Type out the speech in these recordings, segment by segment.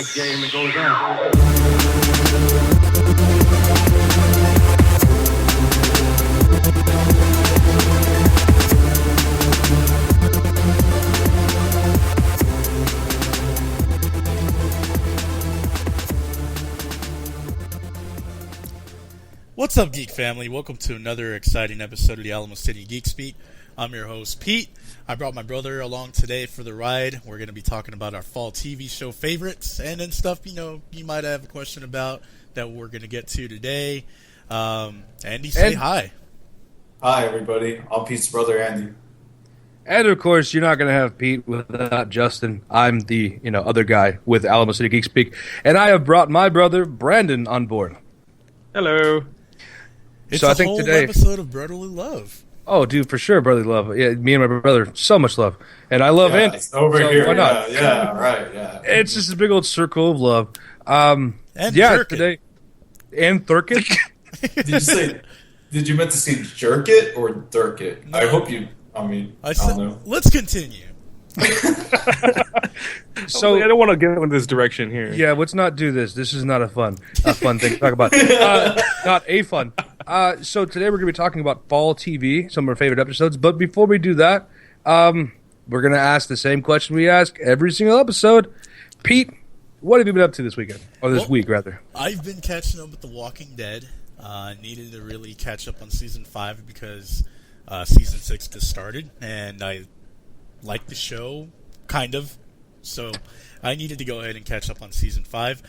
this game, it goes on. What's up, Geek Family? Welcome to another exciting episode of the ALAMO City Geek Speak. I'm your host, Pete. I brought my brother along today for the ride. We're going to be talking about our fall TV show favorites and then stuff, you might have a question about that we're going to get to today. Andy, say hi. Hi, everybody. I'm Pete's brother, Andy. And, of course, you're not going to have Pete without Justin. I'm the, other guy with ALAMO City Geek Speak. And I have brought my brother, Brandon, on board. Hello. It's so a I think whole today, episode of brotherly love. Oh, dude, for sure, brotherly love. Yeah, me and my brother, so much love. And I love Andy. Over so here, why not? Yeah, right, yeah. It's just a big old circle of love. And today. And Thurkin? Did you meant to say jerk it or dirk it? No. I hope you, I don't know. Let's continue. So I don't want to get in this direction here. Yeah, let's not do this. This is not a fun thing to talk about. Not a fun. So today we're going to be talking about fall TV, some of our favorite episodes. But before we do that, we're going to ask the same question we ask every single episode. Pete, what have you been up to this weekend? Or this week, rather? I've been catching up with The Walking Dead. Needed to really catch up on Season 5 because Season 6 just started. And I like the show, kind of. So I needed to go ahead and catch up on Season 5.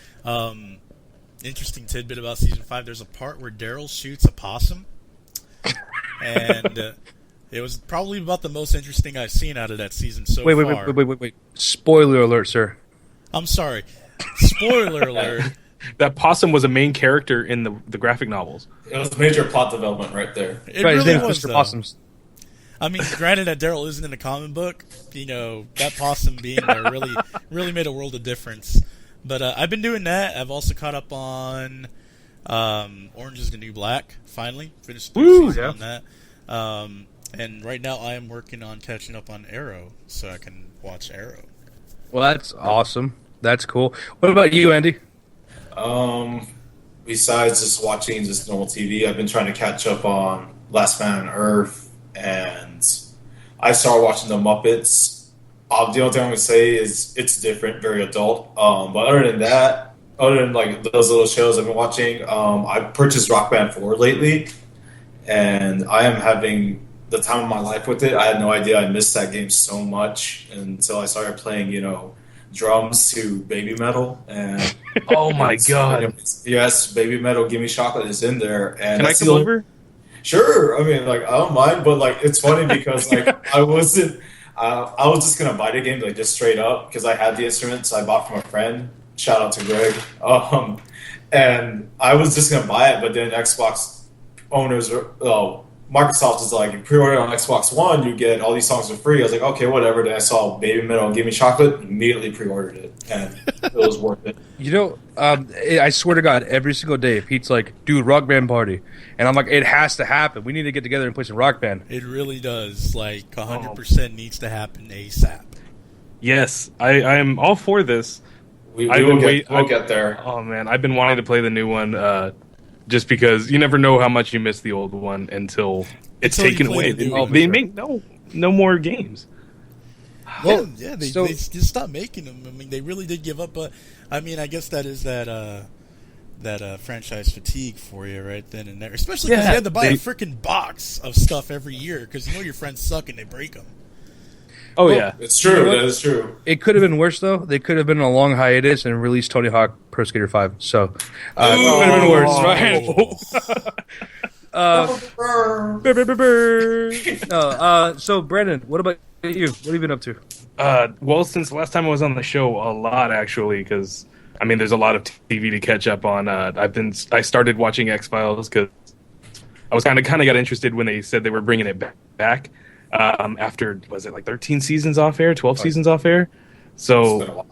Interesting tidbit about Season 5, there's a part where Daryl shoots a possum. And it was probably about the most interesting I've seen out of that season so far. Wait. Spoiler alert, sir. I'm sorry. Spoiler alert. That possum was a main character in the graphic novels. It was major plot development right there. It right, really his name was, is Mr. though. Possums. I mean, granted that Daryl isn't in the comic book, that possum being there really made a world of difference. But I've been doing that. I've also caught up on Orange is the New Black, finally. Finished the season on that. And right now I am working on catching up on Arrow, so I can watch Arrow. Well, that's awesome. That's cool. What about you, Andy? Besides just watching just normal TV, I've been trying to catch up on Last Man on Earth, and I started watching The Muppets. The only thing I'm going to say is it's different, very adult. But other than that, other than like those little shows I've been watching, I purchased Rock Band 4 lately, and I am having the time of my life with it. I had no idea I missed that game so much until I started playing, drums to Baby Metal. And Oh my god! Yes, Baby Metal, Gimme Chocolate is in there. And Can I come over? Sure. I don't mind, but it's funny because I wasn't. I was just gonna buy the game just straight up because I had the instruments I bought from a friend. Shout out to Greg. And I was just gonna buy it, but then Xbox owners, Microsoft is like, you pre-order on Xbox One, you get all these songs for free. I was like, okay, whatever. Then I saw Baby Metal, Give Me Chocolate, immediately pre-ordered it, and it was worth it. I swear to God, every single day, Pete's like, dude, Rock Band party. And I'm like, it has to happen. We need to get together and play some Rock Band. It really does. 100% needs to happen ASAP. Yes, I am all for this. We'll get there. Oh man, I've been wanting to play the new one just because you never know how much you miss the old one until it's taken away. They make no more games. Well, yeah, they just stopped making them. I mean, they really did give up. But I mean, I guess that is that franchise fatigue for you right then and there. Especially because you had to buy a freaking box of stuff every year because your friends suck and they break them. Oh, yeah. It's true. That is true. It could have been worse, though. They could have been on a long hiatus and released Tony Hawk Pro Skater 5. So, it could have been worse, right? So, Brandon, what about you? What have you been up to? Well, since the last time I was on the show, a lot, actually, because, there's a lot of TV to catch up on. I started watching X-Files because I was kind of got interested when they said they were bringing it back. After, was it 13 seasons off air, 12 seasons off air? So,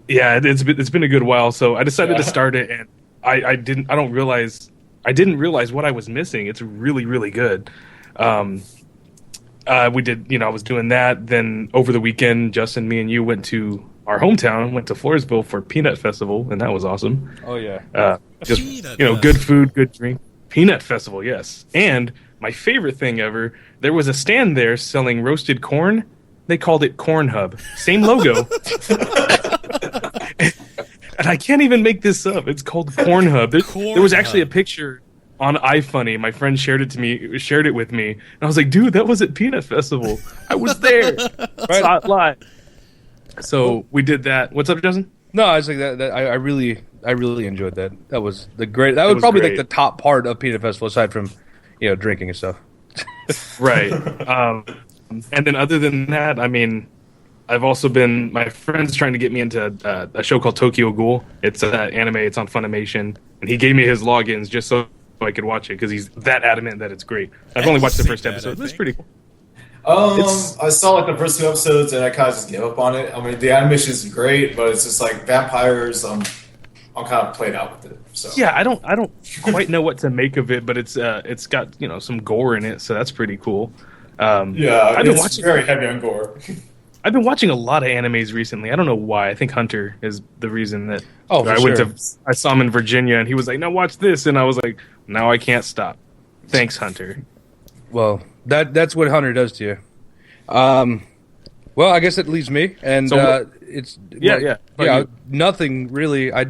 yeah, it's been a good while. So I decided to start it, and I didn't realize what I was missing. It's really, really good. We did, I was doing that. Then over the weekend, Justin, me and you went to our hometown, went to Floresville for Peanut Festival, and that was awesome. Oh yeah. Just Peanut good Fest. food, good drink. Peanut Festival, yes. And my favorite thing ever, there was a stand there selling roasted corn. They called it Corn Hub. Same logo. And I can't even make this up. It's called Corn Hub. There was actually a picture on iFunny. My friend shared it with me, and I was like, "Dude, that was at Peanut Festival. I was there. Saw it live." So we did that. What's up, Justin? No, I was like that I really enjoyed that. That was was probably great. like the top part of Peanut Festival aside from drinking and stuff. Right. And then other than that, I mean, I've also been, my friend's trying to get me into a show called Tokyo Ghoul. It's an anime. It's on Funimation, and he gave me his logins just so I could watch it because he's that adamant that it's great. I've only watched the first episode. But it's pretty cool. I saw like the first 2 episodes and I kind of just gave up on it. I mean, the animation is great, but it's just like vampires. I'm kind of played out with it. So Yeah, I don't quite know what to make of it, but it's got some gore in it, so that's pretty cool. I've been it's watching very heavy on gore. I've been watching a lot of animes recently. I don't know why. I think Hunter is the reason that. Oh, for I saw him in Virginia, and he was like, "No, watch this," and I was like, "Now I can't stop." Thanks, Hunter. Well, that's what Hunter does to you. Well, I guess it leaves me, and So nothing really. I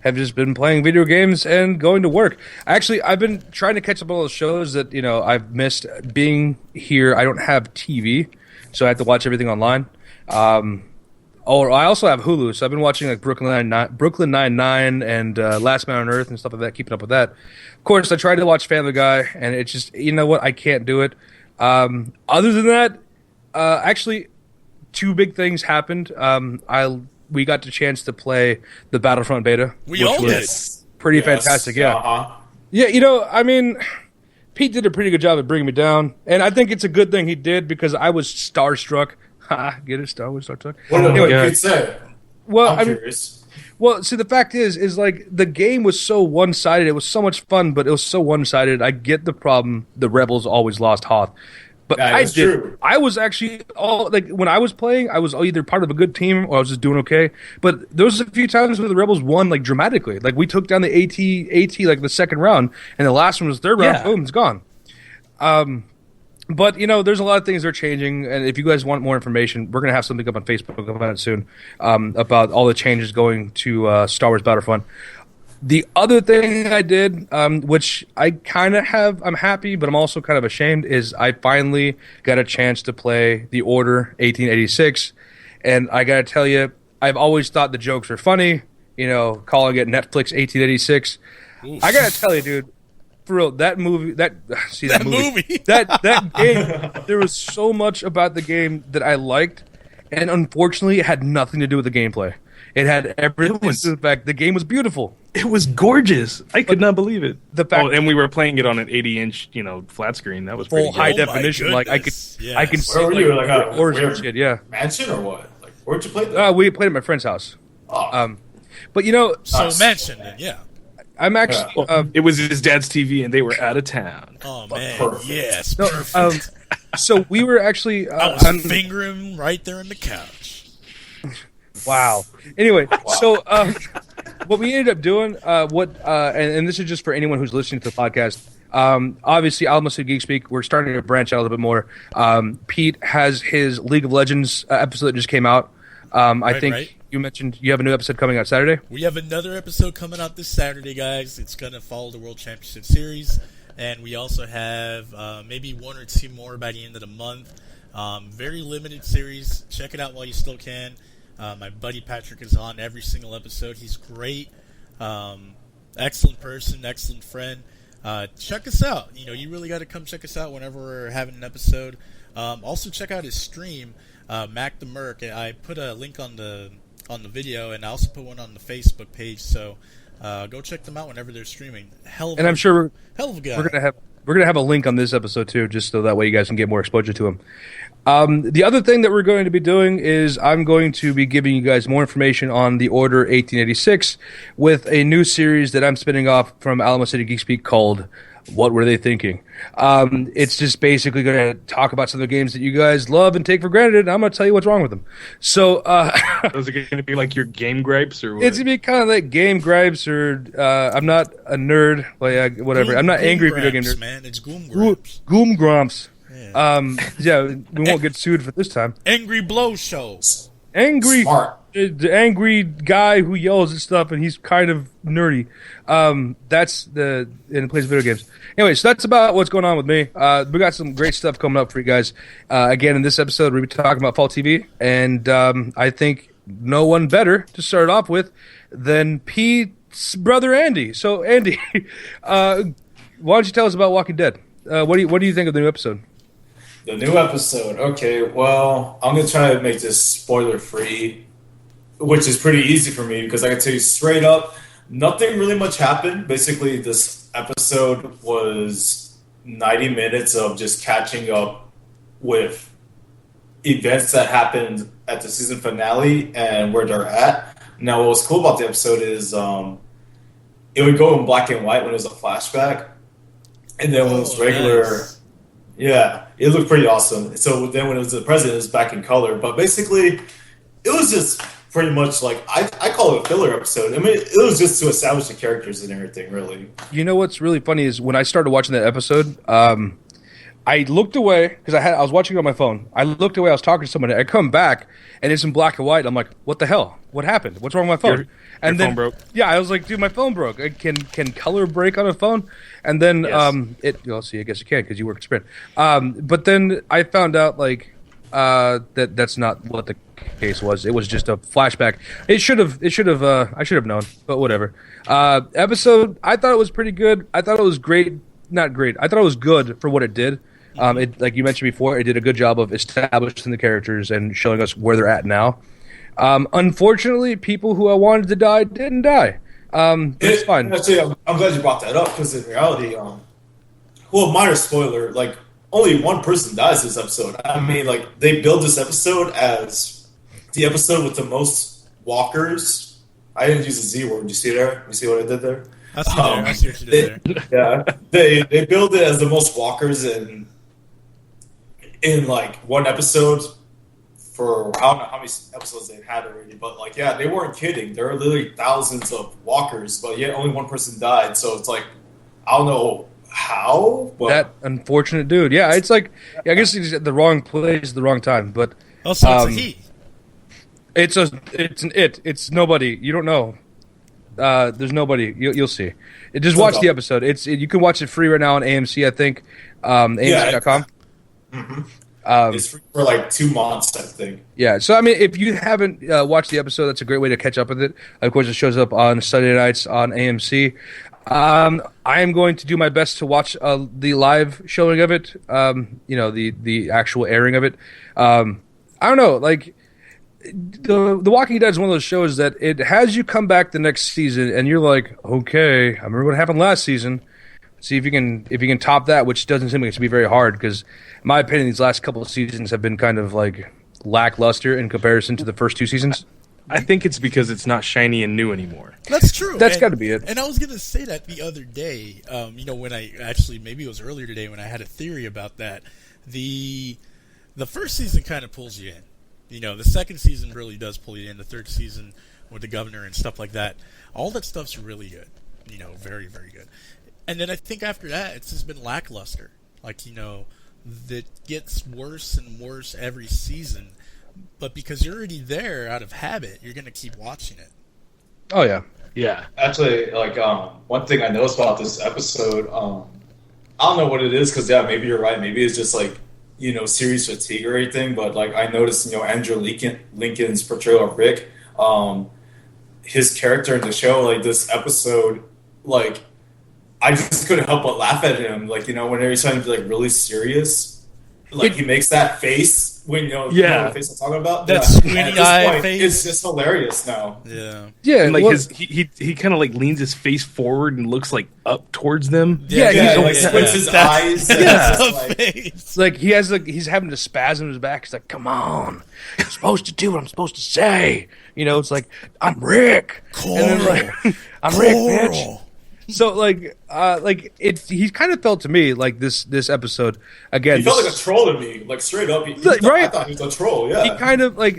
have just been playing video games and going to work. Actually, I've been trying to catch up on all those shows that I've missed. Being here, I don't have TV, so I have to watch everything online. I also have Hulu, so I've been watching like Brooklyn Nine-Nine and Last Man on Earth and stuff like that, keeping up with that. Of course, I tried to watch Family Guy, and it's just, I can't do it. Other than that, actually, 2 big things happened. We got the chance to play the Battlefront beta, We all did. pretty fantastic. Yeah, Uh-huh. yeah. I mean, Pete did a pretty good job at bringing me down, and I think it's a good thing he did because I was starstruck. Get it? Star Wars starstruck. What did God. you say? Well, I'm I mean, curious. well, see, the fact is like the game was so one-sided. It was so much fun, but it was so one-sided. I get the problem. The rebels always lost Hoth, but Yeah, I that's did. true. I was actually when I was playing, I was either part of a good team or I was just doing okay. But there was a few times where the rebels won like dramatically. Like we took down the AT like the second round, and the last one was third round. Yeah. Boom, it's gone. But there's a lot of things that are changing, and if you guys want more information, we're gonna have something up on Facebook about it soon about all the changes going to Star Wars Battlefront. The other thing I did, which I kind of I'm happy, but I'm also kind of ashamed, is I finally got a chance to play The Order 1886, and I gotta tell you, I've always thought the jokes were funny, calling it Netflix 1886. I gotta tell you, dude. For real, that movie, that game, there was so much about the game that I liked, and unfortunately, it had nothing to do with the gameplay. It had everything to do with the fact the game was beautiful. It was gorgeous. I could not believe it. The fact, and we were playing it on an 80-inch, flat screen. That was full pretty high good. definition, like I can Yes. see Where were you? Like a doors and weird shit. Yeah, mansion or what? Like, where'd you play that? we played at my friend's house. Oh. But So mentioned it, yeah. I'm actually. It was his dad's TV, and they were out of town. Oh man, perfect. yes, No, perfect. so we were actually. I was fingering right there on the couch. Wow. Anyway, so what we ended up doing, and this is just for anyone who's listening to the podcast. Obviously, Alamo City Geek Speak, we're starting to branch out a little bit more. Pete has his League of Legends episode that just came out. I think right. you mentioned you have a new episode coming out Saturday. We have another episode coming out this Saturday, guys. It's going to follow the World Championship Series. And we also have maybe 1 or 2 more by the end of the month. Very limited series. Check it out while you still can. My buddy Patrick is on every single episode. He's great. Excellent person, excellent friend. Check us out. You really got to come check us out whenever we're having an episode. Also, check out his stream, Mac the Merc. I put a link on the video, and I also put one on the Facebook page. So go check them out whenever they're streaming. I'm sure hell of a guy. we're gonna have a link on this episode too, just so that way you guys can get more exposure to him. The other thing that we're going to be doing is I'm going to be giving you guys more information on the Order 1886 with a new series that I'm spinning off from Alamo City Geek Speak called What Were They Thinking? It's just basically going to talk about some of the games that you guys love and take for granted, and I'm going to tell you what's wrong with them. So Those are going to be like your game gripes, or what? It's gonna be kind of like game gripes, or I'm not a nerd, like whatever. I'm not angry video game nerd. Man, it's goom grumps. Goom grumps. Yeah. Yeah, we won't get sued for this time. Angry blow shows. Angry, Smart. the angry guy who yells at stuff, and he's kind of nerdy. That's and plays video games. Anyway, so that's about what's going on with me. We got some great stuff coming up for you guys. Again, in this episode, we'll be talking about fall TV, and I think no one better to start off with than Pete's brother Andy. So, Andy, why don't you tell us about Walking Dead? What do you think of the new episode? The new episode. Okay, well, I'm going to try to make this spoiler-free, which is pretty easy for me because I can tell you straight up, nothing really much happened. Basically, this episode was 90 minutes of just catching up with events that happened at the season finale and where they're at. Now, what was cool about the episode is it would go in black and white when it was a flashback, and then when it was regular... Nice. Yeah, it looked pretty awesome. So then when it was the president, it was back in color. But basically, it was just pretty much like, I call it a filler episode. I mean, it was just to establish the characters and everything, really. You know what's really funny is when I started watching that episode, I looked away because I was watching it on my phone. I looked away. I was talking to someone. I come back and it's in black and white. I'm like, what the hell? What happened? What's wrong with my phone? Your phone broke. Yeah, I was like, dude, my phone broke. Can color break on a phone? And then Yes. Well, see, I guess you can because you work at Sprint. But then I found out that's not what the case was. It was just a flashback. I should have known, but whatever. Episode, I thought it was pretty good. I thought it was great. Not great. I thought it was good for what it did. It, like you mentioned before, it did a good job of establishing the characters and showing us where they're at now. Unfortunately, people who I wanted to die didn't die. It's fine. Actually, I'm glad you brought that up because in reality, well, minor spoiler, like only one person dies this episode. I mean, like they build this episode as the episode with the most walkers. I didn't use the Z word. You see there? You see what I did there? I see what you did there. Yeah, they build it as the most walkers in like one episode for I don't know how many episodes they've had already, but like yeah, they weren't kidding. There are literally thousands of walkers, but yet only one person died. So it's like I don't know how. But that unfortunate dude. Yeah, it's like I guess he's at the wrong place, at the wrong time. But also, it's a he. It's nobody. You don't know. There's nobody. You'll see. Just watch the episode. You can watch it free right now on AMC. I think AMC.com. Mm-hmm. It's free for like 2 months, I think. Yeah. So I mean, if you haven't watched the episode, that's a great way to catch up with it. Of course, it shows up on Sunday nights on AMC. I am going to do my best to watch the live showing of it. The actual airing of it. I don't know, like. The Walking Dead is one of those shows that it has you come back the next season and you're like, okay, I remember what happened last season. See if you can top that, which doesn't seem like it's to be very hard because, in my opinion, these last couple of seasons have been kind of like lackluster in comparison to the first 2 seasons. I think it's because it's not shiny and new anymore. That's true. That's got to be it. And I was gonna say that the other day. When I maybe it was earlier today when I had a theory about that. The first season kind of pulls you in. The second season really does pull you in. The third season with the governor and stuff like that, all that stuff's really good. Very, very good. And then I think after that, it's just been lackluster. Like, that gets worse and worse every season. But because you're already there out of habit, you're going to keep watching it. Oh, yeah. Yeah. Actually, like, one thing I noticed about this episode, I don't know what it is because, yeah, maybe you're right. Maybe it's just like, series fatigue or anything, but like I noticed, Andrew Lincoln's portrayal of Rick, his character in the show, like this episode, like I just couldn't help but laugh at him. Like, whenever he's trying to be like really serious, like he makes that face when the face I'm talking about. That squinty eye face. It's just hilarious now. Yeah. Yeah, and like he kind of like leans his face forward and looks like up towards them. Yeah, like squints his eyes. It's like he's having to spasm his back. He's like, "Come on, I'm supposed to do what I'm supposed to say." It's like I'm Rick, Coral. And then like I'm Rick, bitch. So he kind of felt to me like this episode again. He felt like a troll to me, like straight up. Right? I thought he was a troll. Yeah, he kind of like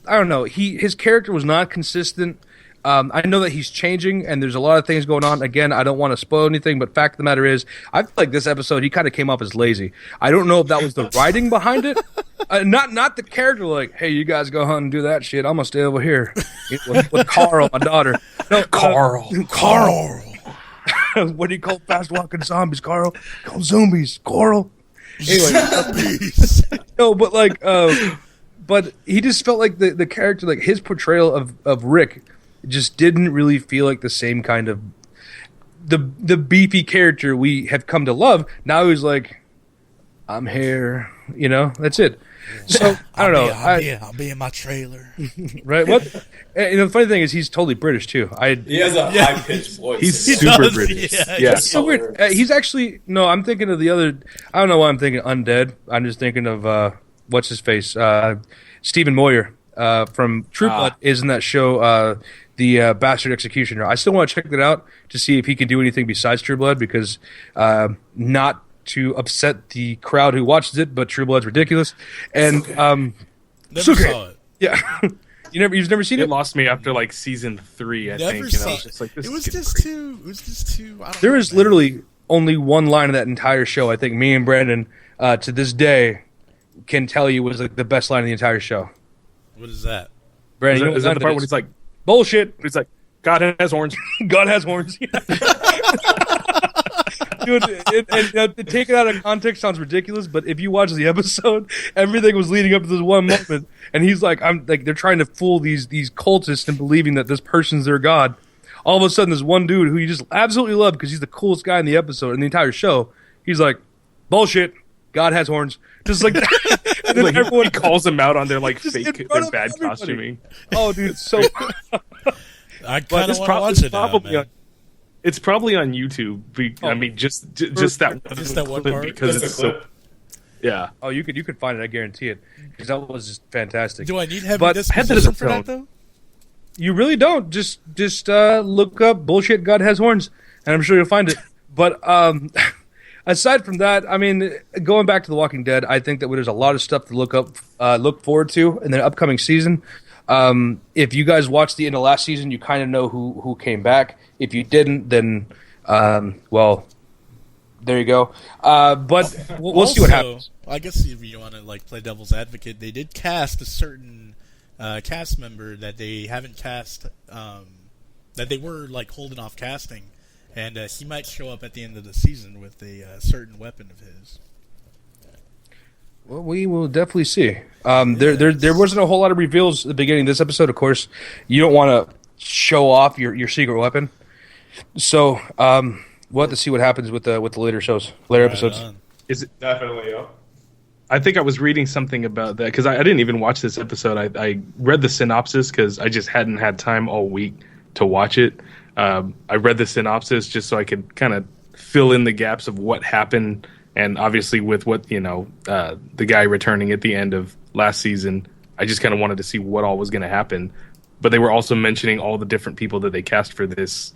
I don't know. His character was not consistent. I know that he's changing, and there's a lot of things going on. Again, I don't want to spoil anything, but fact of the matter is, I feel like this episode, he kind of came off as lazy. I don't know if that was the writing behind it. Not the character, like, hey, you guys go hunt and do that shit. I'm going to stay over here with Carl, my daughter. No, Carl. What do you call fast-walking zombies, Carl? Call zombies, Carl. Anyway, no, but like, but he just felt like the character, like his portrayal of Rick, just didn't really feel like the same kind of the beefy character we have come to love. Now he's like, I'm here, that's it. So I don't know. I'll be in my trailer. Right? What? And the funny thing is, he's totally British too. He has a high pitched voice. He's super British. Yeah. It's so weird. He's actually no. I'm thinking of the other. I don't know why I'm thinking Undead. I'm just thinking of what's his face, Stephen Moyer from True Blood is in that show. The Bastard Executioner. I still want to check that out to see if he can do anything besides True Blood, because not to upset the crowd who watches it, but True Blood's ridiculous. And Never saw it. Yeah. You've never seen it? It lost me after like season 3, I think. Never saw it. Just like, It was just too. I don't There know, is man. literally only one line of that entire show. I think me and Brandon, to this day, can tell you was like the best line of the entire show. What is that? Brandon, Is that the part when he's like, bullshit? he's like, God has horns. God has horns. Dude, take it out of context sounds ridiculous, but if you watch the episode, everything was leading up to this one moment, and he's like, they're trying to fool these cultists into believing that this person's their god. All of a sudden, this one dude who you just absolutely love because he's the coolest guy in the episode, in the entire show, he's like, bullshit, God has horns. Just like that. And then Like, everyone he calls them out on their like just fake in front and of bad everybody. costuming. Oh, dude, it's so I But kind of it's, want to watch it's it now, probably man. it's probably on YouTube. I mean, just that Just that one clip part? because Just it's a so. clip. Yeah. Oh, you could find it. I guarantee it, because that was just fantastic. Do I need heavy But disposition for that though? You really don't. Just look up bullshit. God has horns, and I'm sure you'll find it. But aside from that, I mean, going back to The Walking Dead, I think that there's a lot of stuff to look forward to in the upcoming season. If you guys watched the end of last season, you kind of know who came back. If you didn't, then well, there you go. But we'll see what happens. I guess if you want to like play devil's advocate, they did cast a certain cast member that they haven't cast, that they were like holding off casting, and he might show up at the end of the season with a certain weapon of his. Well, we will definitely see. There wasn't a whole lot of reveals at the beginning of this episode. Of course, you don't want to show off your secret weapon. So we'll have to see what happens with the later episodes. on. Is it? Definitely, yeah. I think I was reading something about that because I didn't even watch this episode. I read the synopsis because I just hadn't had time all week to watch it. I read the synopsis just so I could kind of fill in the gaps of what happened, and obviously with what the guy returning at the end of last season, I just kind of wanted to see what all was going to happen. But they were also mentioning all the different people that they cast for this,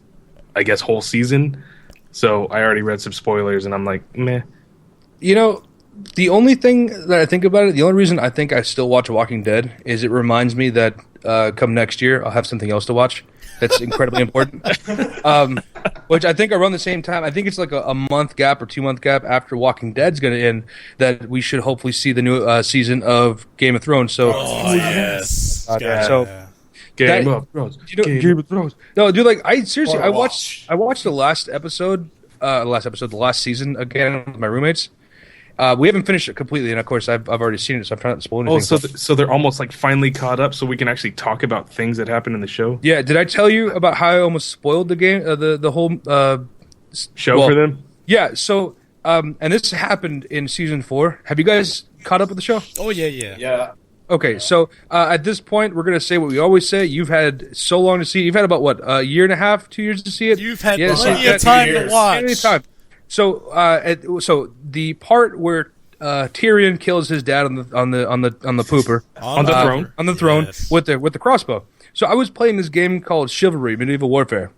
I guess, whole season. So I already read some spoilers, and I'm like, meh. The only thing that I think about it, the only reason I think I still watch Walking Dead is it reminds me that come next year I'll have something else to watch that's incredibly important. Which I think around the same time, I think it's like a month gap or 2 month gap after Walking Dead's going to end, that we should hopefully see the new season of Game of Thrones. So, yes. so Game of Thrones. Game of Thrones. No, dude, like I seriously, I watch. watched the last season again with my roommates. We haven't finished it completely, and of course, I've already seen it, so I'm trying not to spoil anything. Oh, so they're almost like finally caught up, so we can actually talk about things that happened in the show. Yeah, did I tell you about how I almost spoiled the game, the whole Show for them. Yeah, so and this happened in season 4. Have you guys caught up with the show? Oh yeah. Yeah. Okay, so at this point, we're gonna say what we always say. You've had so long to see it. You've had about what, a year and a half, 2 years to see it. You've had Yeah, plenty so- of time to years. watch. Any time. So, so the part where Tyrion kills his dad on the pooper On the throne. on the throne Yes. with the crossbow. So I was playing this game called Chivalry Medieval Warfare,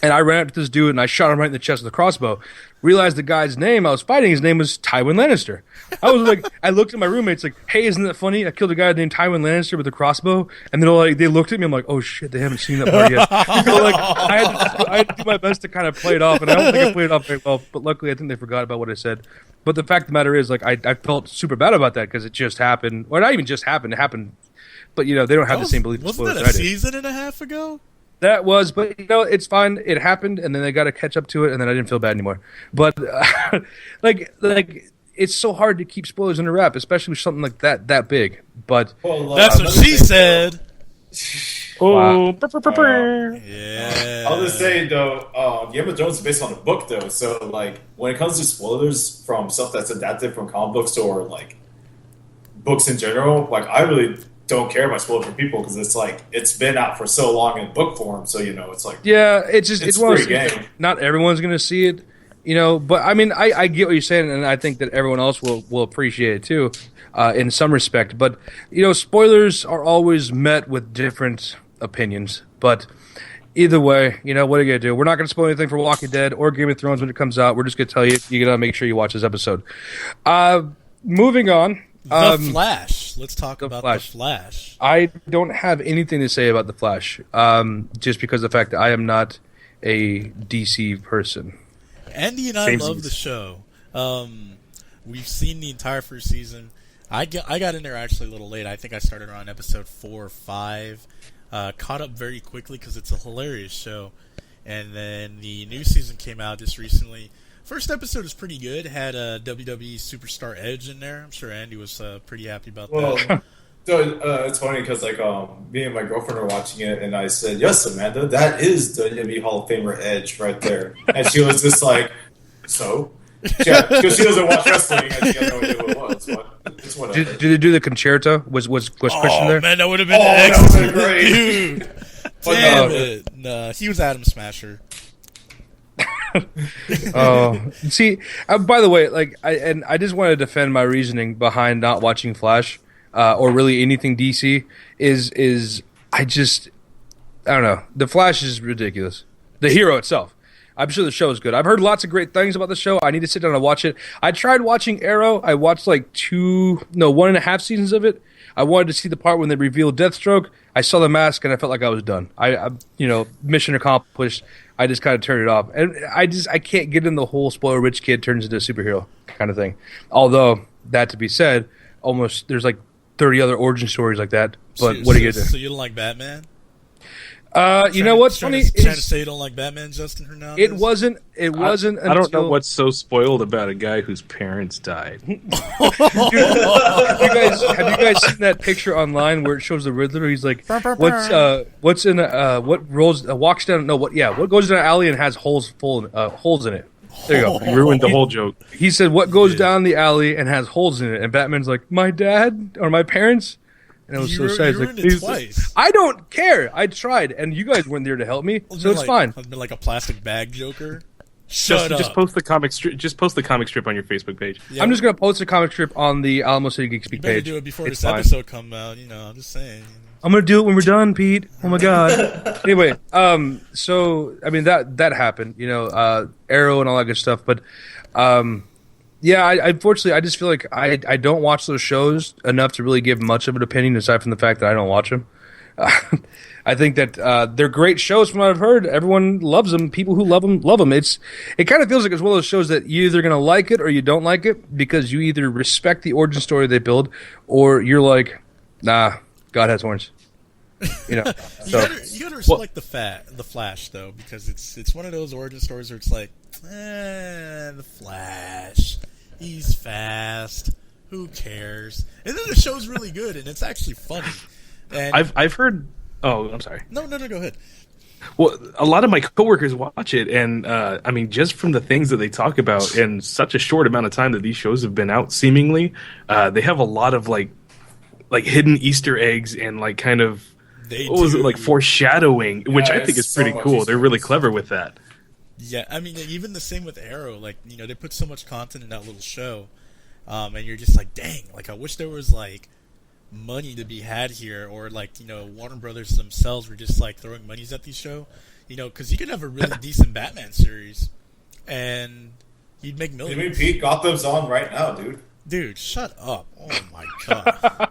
And I ran up to this dude and I shot him right in the chest with a crossbow. Realized the guy's name I was fighting, his name was Tywin Lannister. I was like, I looked at my roommates like, hey, isn't that funny? I killed a guy named Tywin Lannister with a crossbow. And they're like, they looked at me. I'm like, oh shit, they haven't seen that part yet. So like, I had to do my best to kind of play it off, and I don't think I played it off very well. But luckily, I think they forgot about what I said. But the fact of the matter is, like, I felt super bad about that because it just happened, or not even just happened. It happened, but they don't have the same belief. Wasn't that a season and a half ago? That was, but it's fine. It happened, and then they got to catch up to it, and then I didn't feel bad anymore. But like it's so hard to keep spoilers in a wrap, especially with something like that big. But that's what she said. Oh, yeah. I was just saying though, Game of Thrones is based on a book though, so like when it comes to spoilers from stuff that's adapted from comic books or like books in general, like I really don't care about spoilers for people because it's like it's been out for so long in book form, so it's like it's one of those game. things. Not everyone's gonna see it, But I mean, I get what you're saying, and I think that everyone else will appreciate it too, in some respect. But spoilers are always met with different opinions. But either way, what are you gonna do? We're not gonna spoil anything for Walking Dead or Game of Thrones when it comes out. We're just gonna tell you gotta make sure you watch this episode. Moving on. The Flash. Let's talk about The Flash. I don't have anything to say about The Flash, just because of the fact that I am not a DC person. Andy and I love the show. We've seen the entire first season. I got in there actually a little late. I think I started around episode 4 or 5. Caught up very quickly because it's a hilarious show. And then the new season came out just recently. First episode is pretty good. Had a WWE Superstar Edge in there. I'm sure Andy was pretty happy about that. So it's funny because like me and my girlfriend were watching it, and I said, "Yes, Amanda, that is WWE Hall of Famer Edge right there." And she was just like, "So." Yeah, because she doesn't watch wrestling and she had no idea what it was. But it's whatever. Did they do the concerta? Was Christian there? Oh man, that would have been excellent, great. dude. Damn it! Nah, he was Adam Smasher. See, by the way, I just want to defend my reasoning behind not watching Flash or really anything DC. I don't know. The Flash is ridiculous. The hero itself. I'm sure the show is good. I've heard lots of great things about the show. I need to sit down and watch it. I tried watching Arrow. I watched 1.5 seasons of it. I wanted to see the part when they revealed Deathstroke. I saw the mask and I felt like I was done. I mission accomplished. I just kind of turned it off, and I can't get in the whole spoiler rich kid turns into a superhero kind of thing. Although that to be said, almost there's like 30 other origin stories like that. But what are you gonna do? So you don't like Batman? You know what's funny? Trying to say you don't like Batman, Justin Hernandez? It wasn't. I don't know what's so spoiled about a guy whose parents died. Dude, have you guys seen that picture online where it shows the Riddler? He's like, what walks down? No, what goes down an alley and has holes in it? There you go. You ruined the whole joke. He said, what goes down the alley and has holes in it? And Batman's like, my dad or my parents. And it was so sad. You ruined it twice. I don't care. I tried, and you guys weren't there to help me, so it's fine. I've been like a plastic bag Joker. Shut up. Just post the comic strip. Just post the comic strip on your Facebook page. Yeah, I'm just gonna post a comic strip on the Alamo City Geek Speak you better page. do it before It's this episode comes out. I'm just saying. I'm gonna do it when we're done, Pete. Oh my god. Anyway, so I mean that happened. Arrow and all that good stuff, but yeah, unfortunately, I just feel like I don't watch those shows enough to really give much of an opinion, aside from the fact that I don't watch them. I think that they're great shows from what I've heard. Everyone loves them. People who love them. It kind of feels like it's one of those shows that you're either going to like it or you don't like it because you either respect the origin story they build or you're like, nah, God has horns. You gotta respect the Flash though, because it's one of those origin stories where it's like, the Flash, he's fast, who cares? And then the show's really good and it's actually funny. And I've heard. Oh, I'm sorry. No, go ahead. Well, a lot of my coworkers watch it, and I mean, just from the things that they talk about in such a short amount of time that these shows have been out, seemingly, they have a lot of like hidden Easter eggs and like kind of foreshadowing, which I think is pretty cool. They're really clever with that. Yeah, I mean, even the same with Arrow. Like, they put so much content in that little show, and you're just like, dang, like I wish there was like money to be had here, or like Warner Brothers themselves were just like throwing monies at these show. You know, because you could have a really decent Batman series, and you'd make millions. I mean, Pete, Gotham's on right now, dude. Dude, shut up! Oh my god.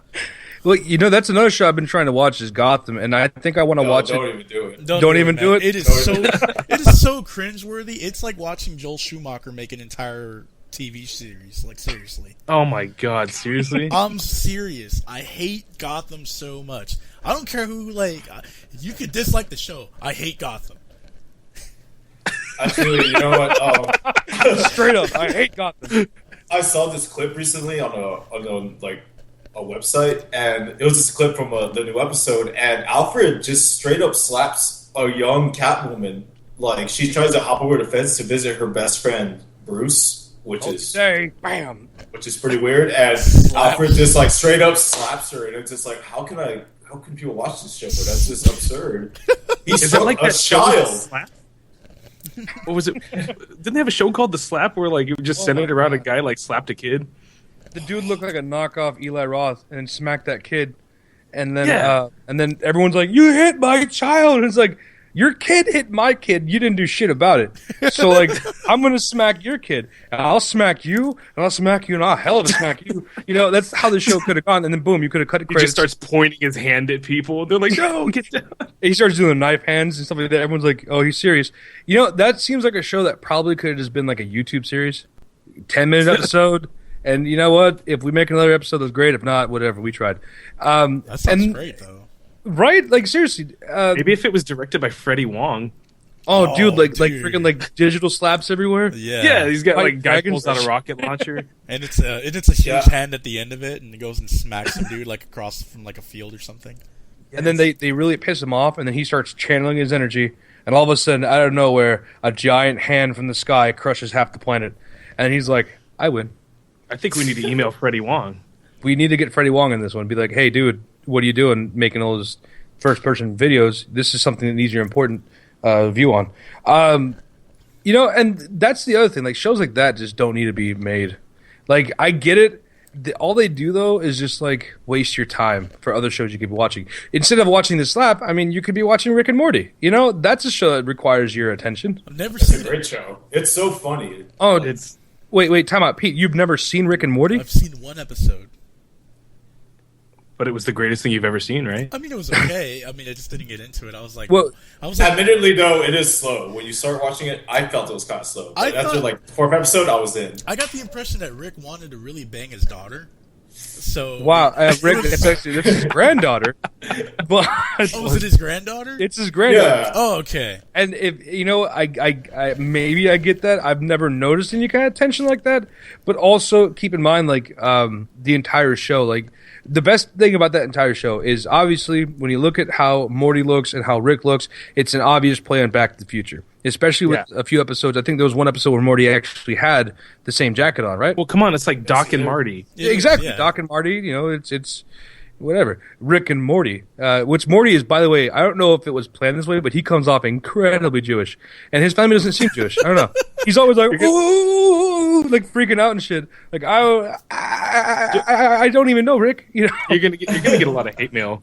Well, you know, that's another show I've been trying to watch is Gotham, and I think I want to watch Don't it. even do it. Don't even do it? It is so cringeworthy. It's like watching Joel Schumacher make an entire TV series. Like, seriously. Oh my god, seriously? I'm serious. I hate Gotham so much. I don't care who, like, you could dislike the show. I hate Gotham. Actually, you know what? Straight up, I hate Gotham. I saw this clip recently on a website, and it was this clip from the new episode, and Alfred just straight up slaps a young Catwoman. Like, she tries to hop over the fence to visit her best friend Bruce, which is pretty weird. And Alfred just like straight up slaps her, and it's just like, how can people watch this show? But that's just absurd. He's like a child. What was it? Didn't they have a show called The Slap where like you just centered around a guy like slapped a kid? The dude looked like a knockoff Eli Roth and smacked that kid, and then everyone's like, "You hit my child!" And it's like, your kid hit my kid. You didn't do shit about it. So like, I'm gonna smack your kid, and I'll smack you, and I'll smack you, and I'll hell of a smack you. You know, that's how the show could have gone. And then boom, you could have cut it. He just starts pointing his hand at people. They're like, "No, get down." He starts doing knife hands and stuff like that. Everyone's like, "Oh, he's serious." You know, that seems like a show that probably could have just been like a YouTube series, 10-minute episode. And you know what? If we make another episode, that's great. If not, whatever. We tried. That sounds great, though. Right? Like, seriously. Maybe if it was directed by Freddie Wong. Oh, dude, like freaking like digital slaps everywhere. Yeah, he's got like guy pulls out a rocket launcher, and it's a huge hand at the end of it, and it goes and smacks some dude like across from like a field or something. And then they really piss him off, and then he starts channeling his energy, and all of a sudden, out of nowhere, a giant hand from the sky crushes half the planet, and he's like, "I win." I think we need to email Freddie Wong. We need to get Freddie Wong in this one. Be like, "Hey, dude, what are you doing making all those first-person videos? This is something that needs your important view on." You know, and that's the other thing. Like, shows like that just don't need to be made. Like, I get it. All they do, though, is just, like, waste your time for other shows you could be watching. Instead of watching The Slap, I mean, you could be watching Rick and Morty. You know, that's a show that requires your attention. I've never seen it. It's a great show. It's so funny. Oh, it's... Wait, time out. Pete, you've never seen Rick and Morty? I've seen one episode. But it was the greatest thing you've ever seen, right? I mean, it was okay. I mean, I just didn't get into it. I was like... Admittedly, though, it is slow. When you start watching it, I felt it was kind of slow. But after, like, the fourth episode, I was in. I got the impression that Rick wanted to really bang his daughter. So... Wow, Rick, it's actually his granddaughter. But, oh, was it his granddaughter? It's his granddaughter. Yeah. Oh, okay. And if you know, I maybe I get that. I've never noticed any kind of tension like that. But also keep in mind, like, the entire show, like, the best thing about that entire show is obviously when you look at how Morty looks and how Rick looks, it's an obvious play on Back to the Future. Especially with a few episodes. I think there was one episode where Morty actually had the same jacket on, right? Well, come on, it's like Doc and Marty. Yeah, exactly, yeah. Doc and Marty. You know, it's whatever. Rick and Morty. Which Morty is, by the way, I don't know if it was planned this way, but he comes off incredibly Jewish, and his family doesn't seem Jewish. I don't know. He's always like, ooh, like freaking out and shit. Like I don't even know, Rick. You know, you're gonna get a lot of hate mail.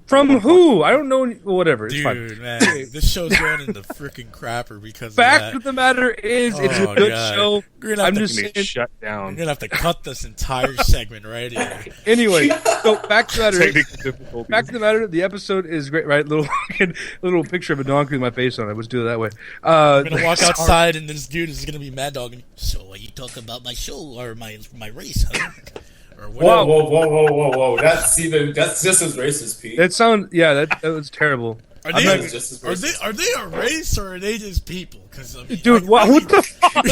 From who? I don't know. Whatever. It's Dude, fine. Man, this show's going into freaking crapper because fact of the matter is, it's a good show. I'm just saying, shut down. You're gonna have to cut this entire segment right here. Anyway, so back to the matter. The episode is great, right? Little picture of a donkey with my face on it. Let's do it that way. We're gonna walk outside, and this dude is gonna be mad dogging. So, you talk about my show or my race, huh? Whoa! That's just as racist, Pete. That was terrible. Are they a race or are they just people? Because dude, what the fuck?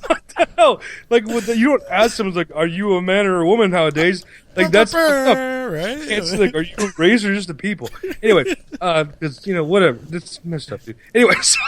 What the hell? Like, you don't ask someone like, "Are you a man or a woman?" Nowadays, like that's right. It's like, "Are you a race or just a people?" Anyway, because whatever. That's messed up, dude. Anyway, so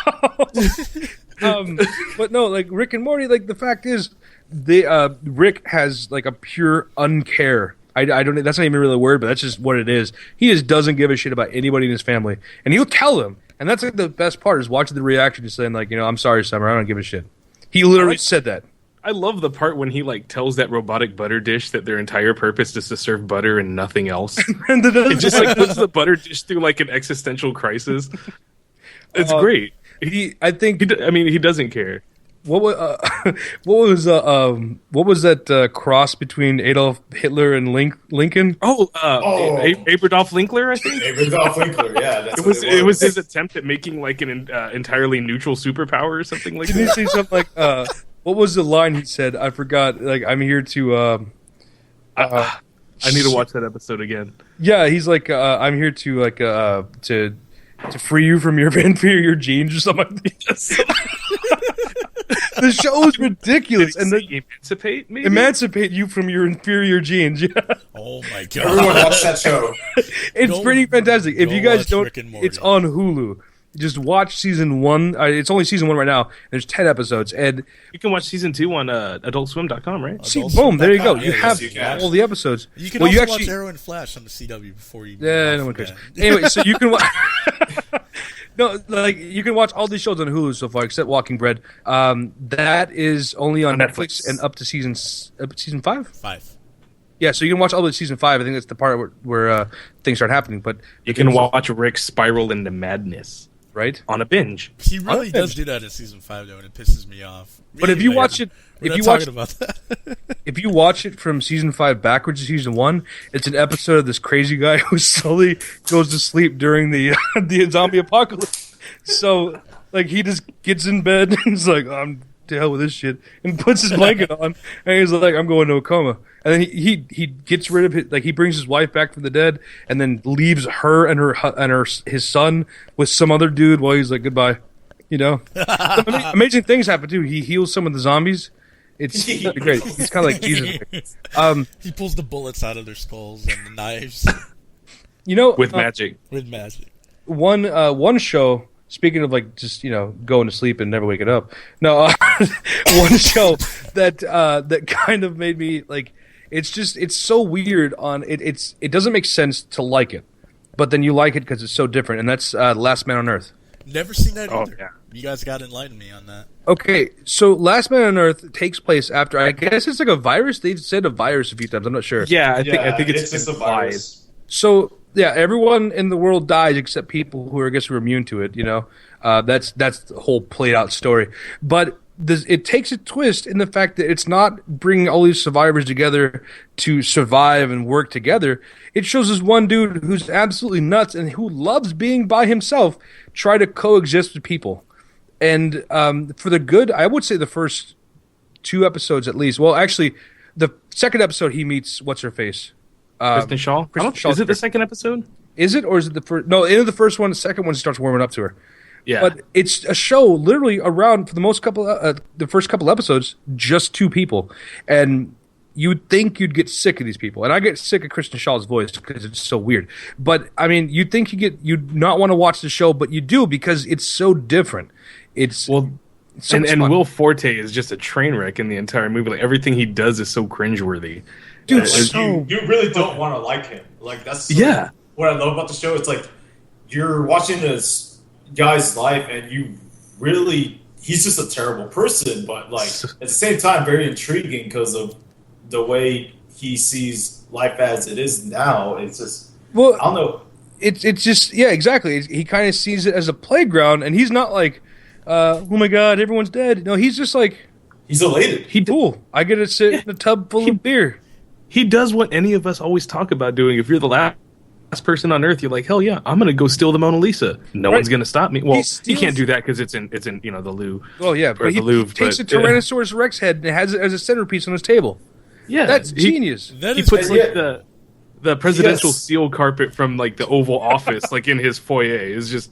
but no, like Rick and Morty. Like the fact is. Rick has like a pure uncare. I don't. That's not even really a word, but that's just what it is. He just doesn't give a shit about anybody in his family, and he'll tell them. And that's like the best part is watching the reaction, just saying like, "I'm sorry, Summer. I don't give a shit." He literally said that. I love the part when he like tells that robotic butter dish that their entire purpose is to serve butter and nothing else. It just like puts the butter dish through like an existential crisis. It's great. He doesn't care. What was that cross between Adolf Hitler and Lincoln? Aberdolf Linkler, I think. Aberdolf Linkler, yeah. That's it was his attempt at making like an entirely neutral superpower or something like that. Didn't he say something like, what was the line he said? I forgot. Like, I'm here to. I need to watch that episode again. Yeah, he's like, I'm here to like to free you from your inferior genes or something like that. The show is ridiculous, and emancipate you from your inferior genes. Yeah. Oh my god! Everyone watch that show. It's pretty fantastic. If you guys don't, it's on Hulu. Just watch season 1. It's only season 1 right now. There's 10 episodes, and you can watch season 2 on AdultSwim.com, right? See, boom, there you go. You have all the episodes. You can also watch Arrow and Flash on the CW before you. Yeah, no one cares. Anyway, so you can watch. No, like you can watch all these shows on Hulu so far, except Walking Bread. That is only on Netflix and up to season 5. 5. Yeah, so you can watch all the season 5. I think that's the part where things start happening. But you can watch Rick spiral into madness, right, on a binge. He really does do that in season 5, though, and it pisses me off. But if you watch it, if you watch it from season 5 backwards to season 1, it's an episode of this crazy guy who slowly goes to sleep during the zombie apocalypse. So, like, he just gets in bed and he's like, "I'm to hell with this shit," and puts his blanket on, and he's like, "I'm going to a coma." And then he gets rid of it, like he brings his wife back from the dead, and then leaves her and his son with some other dude while he's like, "Goodbye." You know, amazing things happen too. He heals some of the zombies. It's great. He's kind of like Jesus. He pulls the bullets out of their skulls and the knives. You know, with magic. With magic. One show. Speaking of like just going to sleep and never waking up. No, one show that kind of made me like. It's so weird. It doesn't make sense to like it, but then you like it because it's so different, and that's Last Man on Earth. Never seen that either. Yeah. You guys got to enlighten me on that. Okay, so Last Man on Earth takes place after, I guess it's like a virus. They've said a virus a few times. I'm not sure. Yeah, I think it's just implied. a virus. So yeah, everyone in the world dies except people who are, I guess, who are immune to it. That's the whole played out story. But it takes a twist in the fact that it's not bringing all these survivors together to survive and work together. It shows this one dude who's absolutely nuts and who loves being by himself try to coexist with people. And for the good, I would say the first 2 episodes at least. Well, actually, the second episode he meets what's-her-face? Kristen Shaw? Is it the second episode? Is it, or is it the first? No, in the first one. The second one starts warming up to her. Yeah. But it's a show literally around for the first couple episodes, just 2 people. And you'd think you'd get sick of these people. And I get sick of Kristen Shaw's voice because it's so weird. But I mean, you'd think you'd not want to watch the show, but you do because it's so different. It's so and Will Forte is just a train wreck in the entire movie. Like everything he does is so cringeworthy. Dude, you really don't want to like him. Like that's what I love about the show. It's like you're watching this guy's life and he's just a terrible person, but like at the same time very intriguing because of the way he sees life as it is now. It's just I don't know. It's just exactly. He kind of sees it as a playground, and he's not like, oh my god, everyone's dead. No, he's just like he's elated. Cool. I get to sit in a tub full of beer. He does what any of us always talk about doing. If you're the last person on Earth, you're like, hell yeah, I'm gonna go steal the Mona Lisa. No one's gonna stop me. Well, you can't do that because it's in the Louvre. Oh yeah, but he takes a Tyrannosaurus Rex head and has it as a centerpiece on his table. Yeah, that's genius. He puts like the presidential seal carpet from like the Oval Office like in his foyer. It's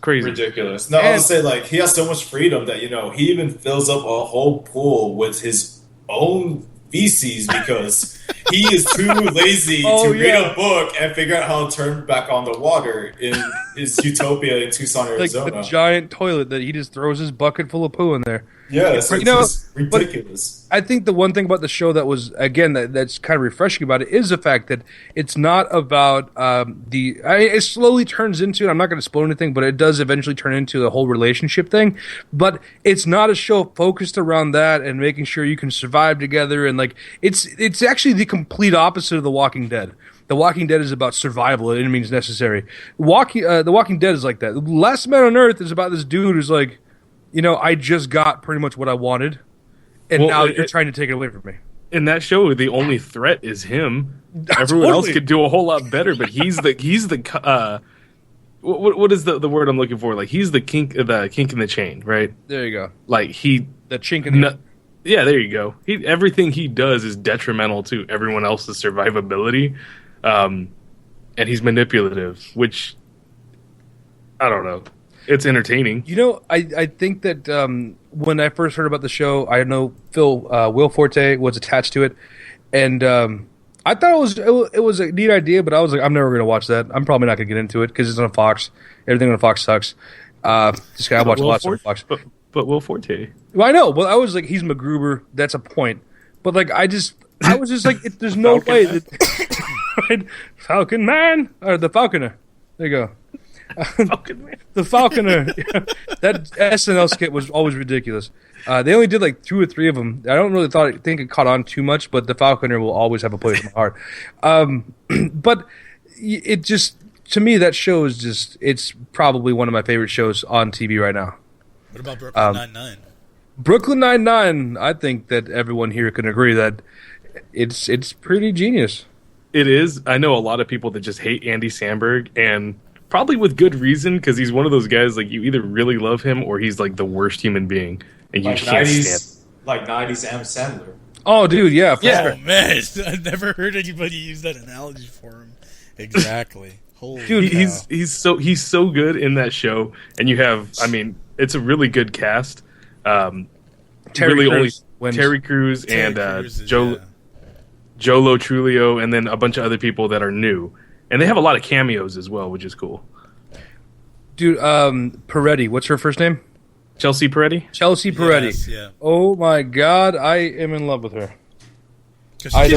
crazy, ridiculous. No, I'll say like he has so much freedom that he even fills up a whole pool with his own feces because he is too lazy to read a book and figure out how to turn back on the water in his utopia in Tucson, Arizona. Like the giant toilet that he just throws his bucket full of poo in there. Yeah, it's just ridiculous. I think the one thing about the show that was, again, that's kind of refreshing about it is the fact that it's not about it slowly turns into, and I'm not going to spoil anything, but it does eventually turn into the whole relationship thing. But it's not a show focused around that and making sure you can survive together. And like, it's actually the complete opposite of The Walking Dead. The Walking Dead is about survival at any means necessary. The Walking Dead is like that. Last Man on Earth is about this dude who's like, I just got pretty much what I wanted, and now you're trying to take it away from me. In that show, the only threat is him. Everyone else could do a whole lot better, but he's the what is the word I'm looking for? Like, he's the kink in the chain, right? There you go. Like the chink in the yeah, there you go. Everything he does is detrimental to everyone else's survivability, and he's manipulative, which I don't know. It's entertaining. I think that when I first heard about the show, I know Will Forte was attached to it, and I thought it was a neat idea, but I was like, I'm never going to watch that. I'm probably not going to get into it because it's on Fox. Everything on Fox sucks. This guy, I watch a lot of Fox. But Will Forte. Well, I know. Well, I was like, he's MacGruber. That's a point. But like, I was just like, there's no way that right? Falcon Man or the Falconer. There you go. The Falconer. That SNL skit was always ridiculous. They only did like 2 or 3 of them. I don't really think it caught on too much, but the Falconer will always have a place in my heart. But it just, to me, that show is just, it's probably one of my favorite shows on TV right now. What about Brooklyn Nine-Nine? Brooklyn Nine-Nine, I think that everyone here can agree that it's pretty genius. It is. I know a lot of people that just hate Andy Samberg, and probably with good reason, because he's one of those guys, like, you either really love him or he's like the worst human being, and you can't stand. Like 90s Adam Sandler. Oh, dude, yeah. Oh, man. I've never heard anybody use that analogy for him. Exactly. Holy dude, cow. he's so good in that show, and you have, I mean, it's a really good cast. Terry Crews and Joe Lo Trulio, and then a bunch of other people that are new. And they have a lot of cameos as well, which is cool. Dude, Peretti, what's her first name? Chelsea Peretti? Chelsea Peretti. Yes, yeah. Oh my God, I am in love with her. I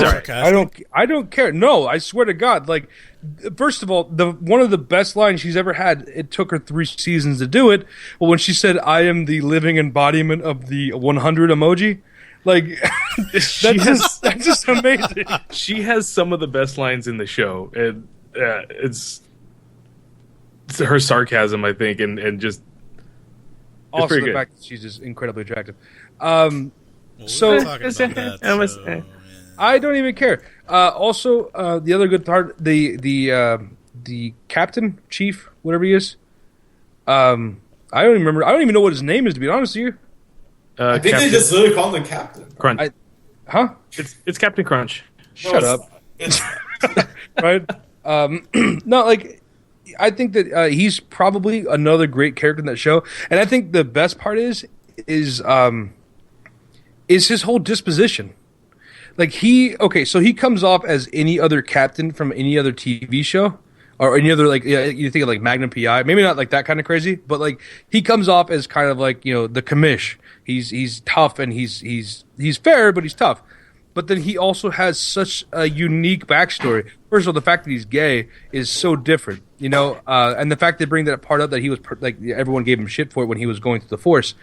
don't care. No, I swear to God. Like, first of all, one of the best lines she's ever had. It took her 3 seasons to do it. But when she said, "I am the living embodiment of the 100 emoji," like that's just amazing. She has some of the best lines in the show, and it's her sarcasm, I think, and just also pretty the good. fact that she's just incredibly attractive. Well, we were talking about that, so, I don't even care. Also, the other good part, the captain, chief, whatever he is. I don't even remember. I don't even know what his name is, to be honest with you. I think they just literally call him the captain. Crunch. Huh? It's Captain Crunch. Shut up. Right? No, like, I think that he's probably another great character in that show, and I think the best part is his whole disposition. Like, so he comes off as any other captain from any other TV show, or any other, like, you think of like Magnum PI, maybe not like that kind of crazy, but like he comes off as kind of like, the commish. He's tough and he's fair, but he's tough. But then he also has such a unique backstory. First of all, the fact that he's gay is so different, and the fact they bring that part up that he was like, everyone gave him shit for it when he was going through the Force.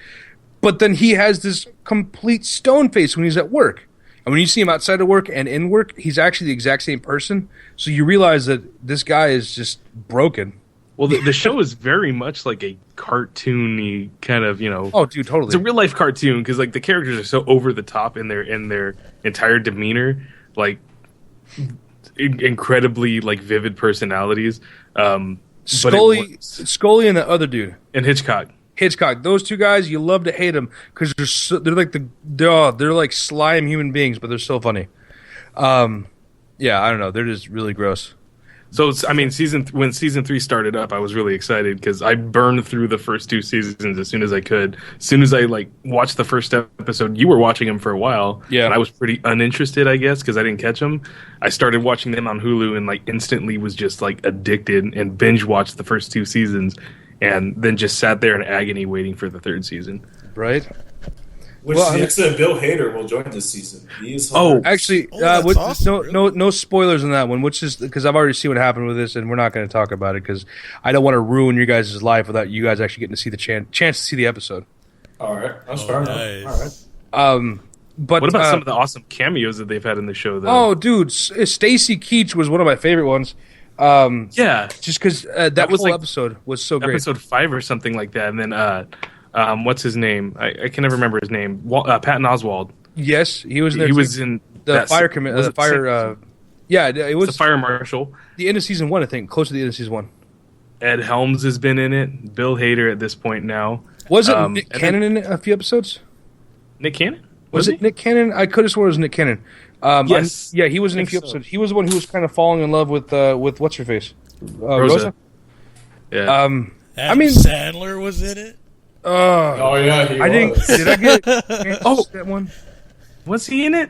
But then he has this complete stone face when he's at work. And when you see him outside of work and in work, he's actually the exact same person. So you realize that this guy is just broken. Well, the show is very much like a cartoony kind of, Oh, dude, totally. It's a real life cartoon because like the characters are so over the top in their entire demeanor, like incredibly like vivid personalities. Scully and the other dude, and Hitchcock. Those 2 guys, you love to hate them because they're like slime human beings, but they're so funny. Yeah, I don't know, they're just really gross. So when season 3 started up, I was really excited because I burned through the first 2 seasons as soon as I could. As soon as I like watched the first episode, you were watching them for a while, yeah. And I was pretty uninterested, I guess, because I didn't catch them. I started watching them on Hulu and like instantly was just like addicted and binge watched the first 2 seasons. And then just sat there in agony waiting for the 3rd season. Right. Which Well, the excellent Bill Hader will join this season. He is Oh, hilarious. Actually, that's awesome, no spoilers on that one, which is because I've already seen what happened with this, and we're not going to talk about it because I don't want to ruin your guys' life without you guys actually getting to see the chance to see the episode. All right, that's fair nice. enough. All right. But what about some of the awesome cameos that they've had in the show, though? Oh, dude, Stacy Keach was one of my favorite ones. Yeah, Just because that was whole like episode was so great. episode 5 or something like that. And then, what's his name? I can never remember his name. Patton Oswalt. Yes, he was there. He was in the that fire se- commit. was The it fire. Yeah, it was the fire marshal. the end of season 1, I think, close to the end of season 1. Ed Helms has been in it. Bill Hader at this point now. Was it Nick and Cannon in it a few episodes? Nick Cannon? Was it he? Nick Cannon? I could have sworn it was Nick Cannon. Yes. Yeah, he was in a I think few so. episodes. He was the one who was kind of falling in love with what's her face, Rosa. Yeah. Adam mean- Sandler was in it. Oh yeah, he I think was. did I get that one? Was he in it?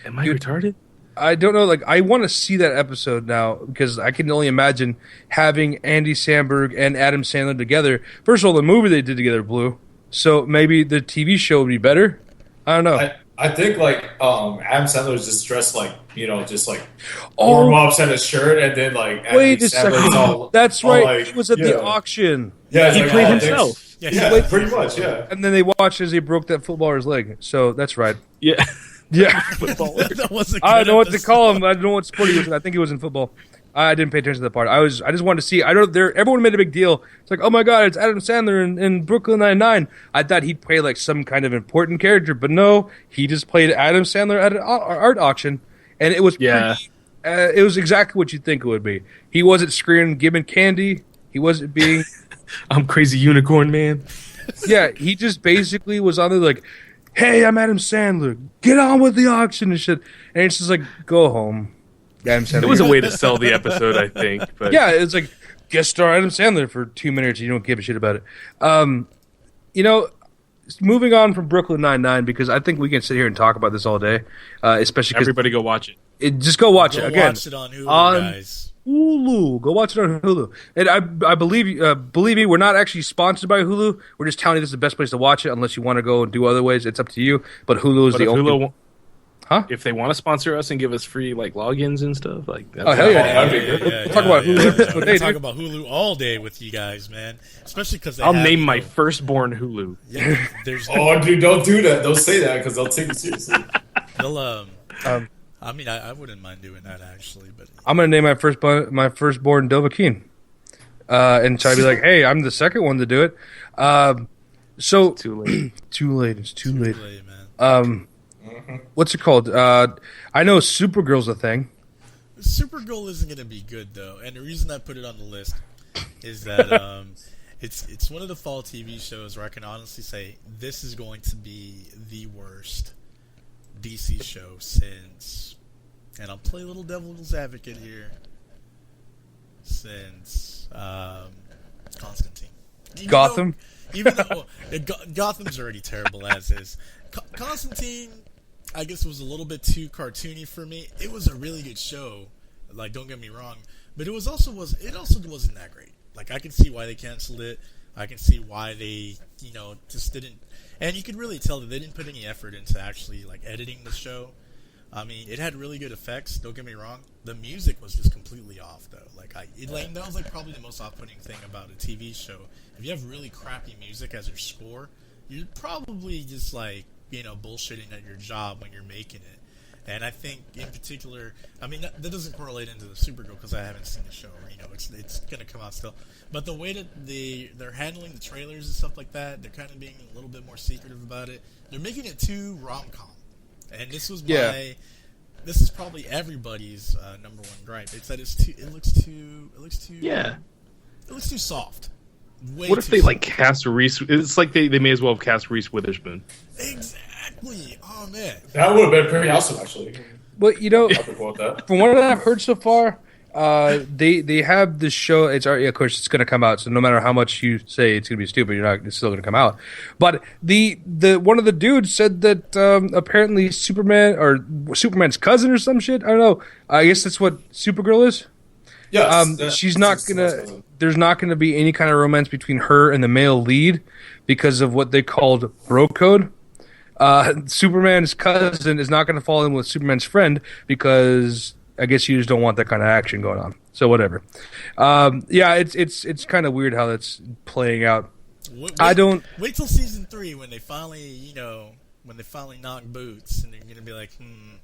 Am I Dude. retarded? I don't know. Like, I want to see that episode now because I can only imagine having Andy Samberg and Adam Sandler together. First of all, the movie they did together blew, so maybe the TV show would be better. I don't know. I think like Adam Sandler was just dressed like just like Oh. warm ups and a shirt, and then like Wait Andy a second. Sandler's all, That's all, right. like, He was at the yeah. auction, Yeah, it's He like, played oh, himself. Yeah, Yeah, pretty much. Yeah. and then they watched as he broke that footballer's leg. So that's right. Yeah. Yeah. that was a good I don't know what to episode. call him. I don't know what sport he was in. I think he was in football. I didn't pay attention to that part. I just wanted to see. I don't. Everyone made a big deal. It's like, oh my god, it's Adam Sandler in Brooklyn Nine-Nine. I thought he'd play like some kind of important character, but no, he just played Adam Sandler at an art auction, and it was Yeah. it was exactly what you'd think it would be. He wasn't screaming, giving candy. He wasn't being. I'm Crazy Unicorn Man. Yeah, he just basically was on there like, hey, I'm Adam Sandler. Get on with the auction and shit. And it's just like, go home. Adam Sandler. It was a way to sell the episode, I think. But Yeah, it's like guest star Adam Sandler for 2 minutes. You don't give a shit about it. Moving on from Brooklyn Nine-Nine, because I think we can sit here and talk about this all day, especially because everybody go watch it. just go watch Go it again. watch it on Hulu, On- guys. Hulu. Go watch it on Hulu. And I believe me, we're not actually sponsored by Hulu. We're just telling you this is the best place to watch it. Unless you want to go and do other ways, it's up to you. But Hulu is But the if only. Hulu, Huh? if they want to sponsor us and give us free like logins and stuff, like that's Oh, hell yeah. that'd be good. Yeah, Talk about Hulu every single We day, talk dude. about Hulu all day with you guys, man. Especially because I'll name my firstborn Hulu. Yeah, there's Oh, dude, don't do that. Don't say that because they'll take you seriously. they'll I mean, I wouldn't mind doing that actually, but I'm gonna name my firstborn Dovahkiin, and try to be like, hey, I'm the second one to do it. So Too late. too late. It's too late. play, man. What's it called? I know Supergirl's a thing. Supergirl isn't going to be good though, and the reason I put it on the list is that it's one of the fall TV shows where I can honestly say this is going to be the worst DC show since, and I'll play a little devil's advocate here, since Constantine. Even Gotham? Even though Gotham's already terrible as is. Constantine, I guess, was a little bit too cartoony for me. It was a really good show, like, don't get me wrong, but it also wasn't that great. Like, I can see why they canceled it. I can see why they, just didn't. And you could really tell that they didn't put any effort into actually like editing the show. I mean, it had really good effects. Don't get me wrong. The music was just completely off, though. Like, that was like probably the most off-putting thing about a TV show. If you have really crappy music as your score, you're probably just like bullshitting at your job when you're making it. And I think, in particular, I mean, that doesn't correlate into the Supergirl because I haven't seen the show. It's going to come out still. But the way that they're handling the trailers and stuff like that, they're kind of being a little bit more secretive about it. They're making it too rom-com. And this was this is probably everybody's number one gripe. It's that it looks too soft. Way What if too they soft. like cast Reese? It's like they may as well have cast Reese Witherspoon. Exactly. Oh man. That would have been pretty awesome, actually. But I'll be cool with that. from what I've heard so far, they have this show. It's already, of course, it's going to come out. So no matter how much you say it's going to be stupid, it's still going to come out. But the one of the dudes said that apparently Superman's cousin or some shit. I don't know. I guess that's what Supergirl is. Yes, She's not gonna. There's not gonna be any kind of romance between her and the male lead because of what they called bro code. Superman's cousin is not going to fall in with Superman's friend because I guess you just don't want that kind of action going on. So whatever. Yeah, it's kind of weird how that's playing out. Wait till season 3 when they finally knock boots and they're gonna be like,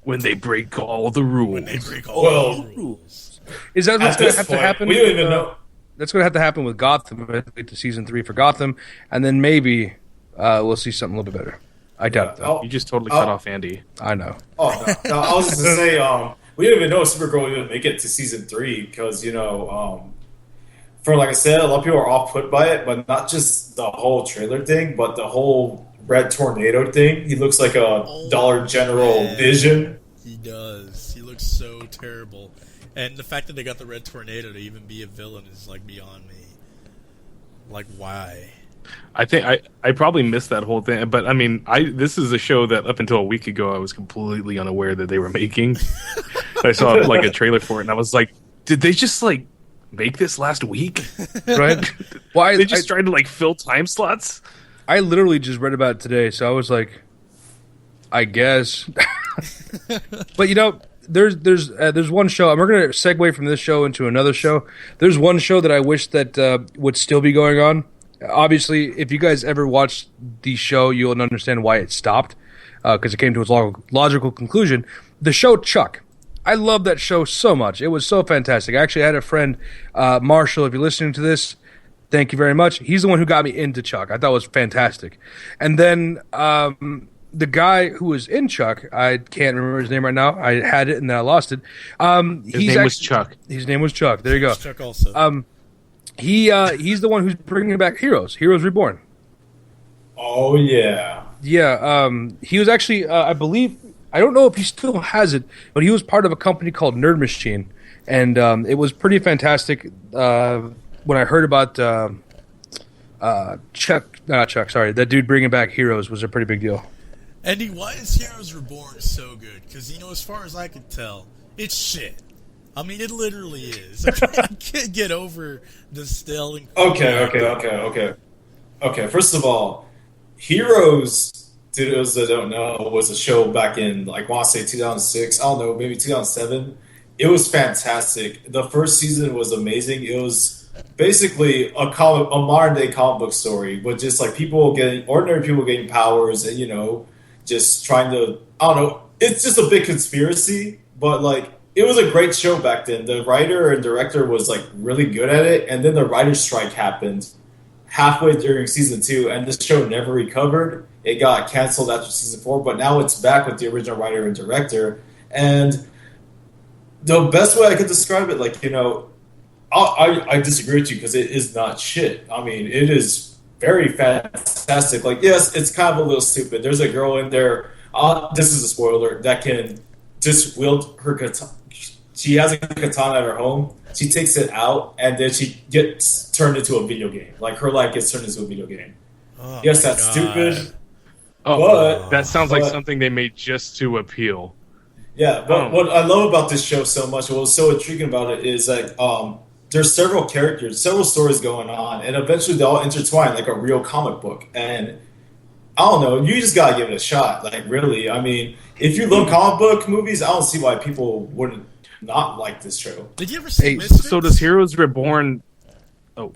when they break all the rules. When they break all the rules. Is that what's going to have to happen? We don't even know. That's going to have to happen with Gotham. Wait to season 3 for Gotham, and then maybe we'll see something a little bit better. I doubt that. You just totally cut off Andy. I know. Oh, no, I was just going to say, we didn't even know if Supergirl would even make it to season 3 because, for like I said, a lot of people are off put by it, but not just the whole trailer thing, but the whole Red Tornado thing. He looks like a Dollar General Vision. He does. He looks so terrible. And the fact that they got the Red Tornado to even be a villain is like beyond me. Like, why? I think I probably missed that whole thing, but I mean, this is a show that up until a week ago I was completely unaware that they were making. I saw like a trailer for it, and I was like, "Did they just like make this last week?" Right? Why they just tried to like fill time slots? I literally just read about it today, so I was like, I guess. But there's one show. We're going to segue from this show into another show. There's one show that I wish that would still be going on. Obviously, if you guys ever watched the show, you'll understand why it stopped, because it came to its logical conclusion. The show Chuck. I love that show so much. It was so fantastic. I actually had a friend, Marshall, if you're listening to this, thank you very much. He's the one who got me into Chuck. I thought it was fantastic. And then the guy who was in Chuck, I can't remember his name right now. I had it and then I lost it. His name was Chuck. His name was Chuck. There you go. Chuck also. He's the one who's bringing back Heroes Reborn. Oh, yeah. Yeah, he was actually, I believe, I don't know if he still has it, but he was part of a company called Nerd Machine. And it was pretty fantastic. When I heard about that dude bringing back Heroes was a pretty big deal. Andy, why is Heroes Reborn so good? Because, as far as I could tell, it's shit. I mean, it literally is. I can't get over the stale and... Okay. First of all, Heroes, to those that don't know, was a show back in, I want to say 2006. I don't know, maybe 2007. It was fantastic. The first season was amazing. It was basically a modern day comic book story, but just like ordinary people getting powers and, just trying to, I don't know, it's just a big conspiracy, but like, it was a great show back then. The writer and director was like really good at it, and then the writer's strike happened halfway during season 2, and this show never recovered. It got canceled after season 4, but now it's back with the original writer and director. And the best way I could describe it, I disagree with you because it is not shit. I mean, it is very fantastic. Like, yes, it's kind of a little stupid. There's a girl in there, this is a spoiler, that can just wield her katana. She has a katana at her home. She takes it out, and then she gets turned into a video game. Like, her life gets turned into a video game. Oh, yes, that's stupid. That sounds like something they made just to appeal. Yeah, but what I love about this show so much, what was so intriguing about it is like there's several characters, several stories going on, and eventually they all intertwine like a real comic book. And I don't know, you just gotta give it a shot. Like, really, I mean, if you love comic book movies, I don't see why people wouldn't not like this show. Did you ever see Misfits? So does Heroes Reborn... Oh.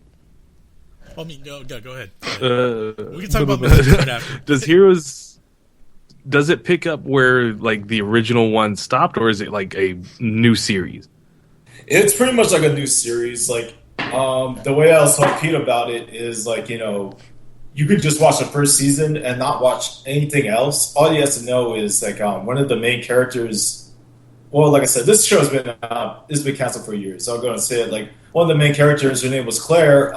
I mean, no, go ahead. We can talk about Misfits right after. Does it pick up where like the original one stopped, or is it like a new series? It's pretty much like a new series. Like, the way I was telling Pete about it is like, you could just watch the first season and not watch anything else. All you have to know is like one of the main characters. Well, like I said, this show has been canceled for years. So I'll go and say it. Like, one of the main characters, her name was Claire.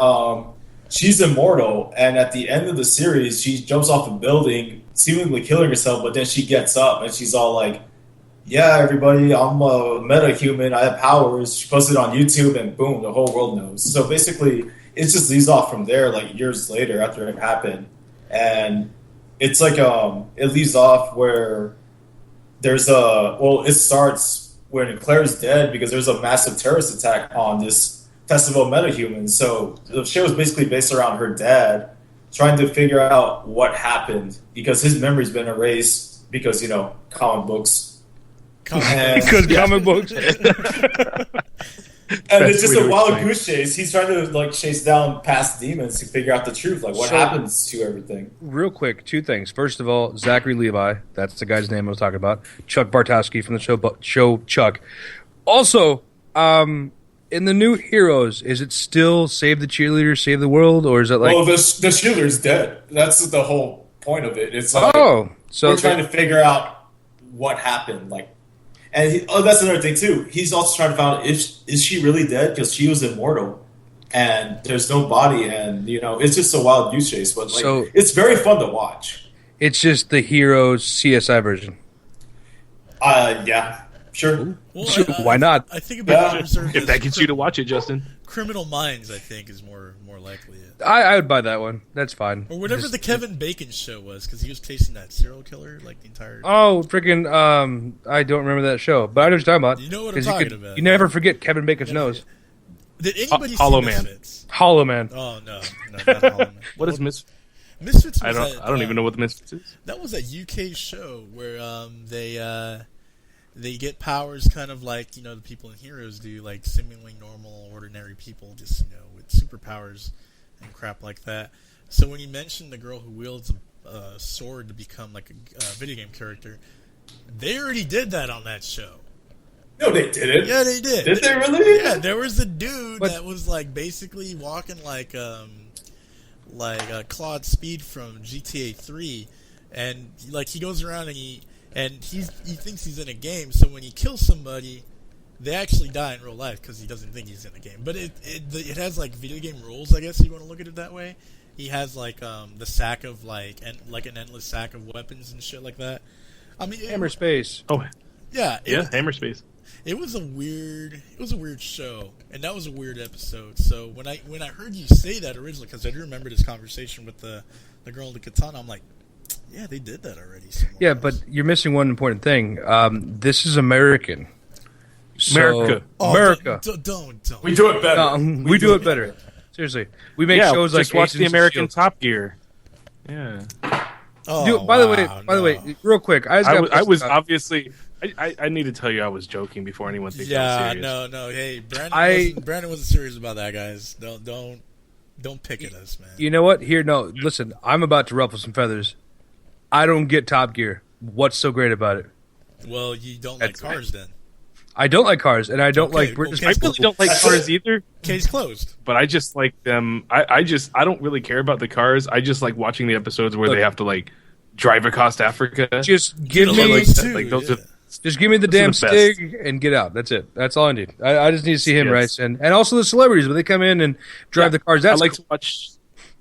She's immortal, and at the end of the series, she jumps off a building, seemingly killing herself. But then she gets up and she's all like, "Yeah, everybody, I'm a meta-human. I have powers." She posted it on YouTube, and boom, the whole world knows. So basically, it just leads off from there, like years later after it happened, and it's like it leaves off where there's it starts when Claire's dead because there's a massive terrorist attack on this festival of metahumans. So the show is basically based around her dad trying to figure out what happened because his memory's been erased because, comic books. Because comic books. And it's just a wild goose chase. He's trying to chase down past demons to figure out the truth. What happens to everything. Real quick, two things. First of all, Zachary Levi, that's the guy's name I was talking about. Chuck Bartowski from the show Chuck. Also, in the new Heroes, is it still save the cheerleader, save the world, or is it like... Well, the cheerleader's dead. That's the whole point of it. It's like, so we're trying to figure out what happened. And that's another thing, too. He's also trying to find out, is she really dead? Because she was immortal. And there's no body. And, it's just a wild goose chase. But, it's very fun to watch. It's just the Heroes CSI version. Yeah. Sure. Well, why not? I think about if that gets you to watch it, Justin. Criminal Minds, I think, is more likely. I would buy that one. That's fine. Or whatever the Kevin Bacon show was, because he was chasing that serial killer the entire. Oh, freaking! I don't remember that show, but I know what you're talking about. You know what I'm talking about. You never forget Kevin Bacon's nose. Did anybody Hollow see Man? Misfits? Hollow Man. Oh no, not Hollow Man. What is Misfits? Misfits? I don't even know what the Misfits is. That was a UK show where they get powers kind of like the people in Heroes do, like seemingly normal, ordinary people, just with superpowers and crap like that. So when you mentioned the girl who wields a sword to become like a video game character, they already did that on that show. No, they didn't. Yeah, they did. Did they really? Yeah, there was a dude that was basically walking like Claude Speed from GTA 3, and he goes around and he thinks he's in a game. So when he kills somebody, they actually die in real life because he doesn't think he's in a game. But it has video game rules, I guess, if you want to look at it that way. He has the sack of an endless sack of weapons and shit like that. I mean, Hammer Space. Oh, yeah, Hammer Space. It was a weird show, and that was a weird episode. So when I heard you say that originally, because I do remember this conversation with the girl in the katana, I'm like, yeah, they did that already. Yeah, but you're missing one important thing. This is American. America. America. Don't. We do it better. We do it better. Seriously. We make shows like just watch the Agents of American S.H.I.E.L.D. Top Gear. Yeah. Oh, Dude, by the way, real quick, I was obviously... I need to tell you I was joking before anyone thinks I was serious. No. Hey, Brandon wasn't serious about that, guys. Don't pick at us, man. You know what? Listen, I'm about to ruffle some feathers. I don't get Top Gear. What's so great about it? Well, you don't like cars, then. I don't like cars, and I don't like British. I really don't like cars either. Case closed. But I just like them. I don't really care about the cars. I just like watching the episodes where they have to drive across Africa. Just give me just give me the damn Stig and get out. That's it. That's all I need. I just need to see him race, and also the celebrities when they come in and drive the cars. That's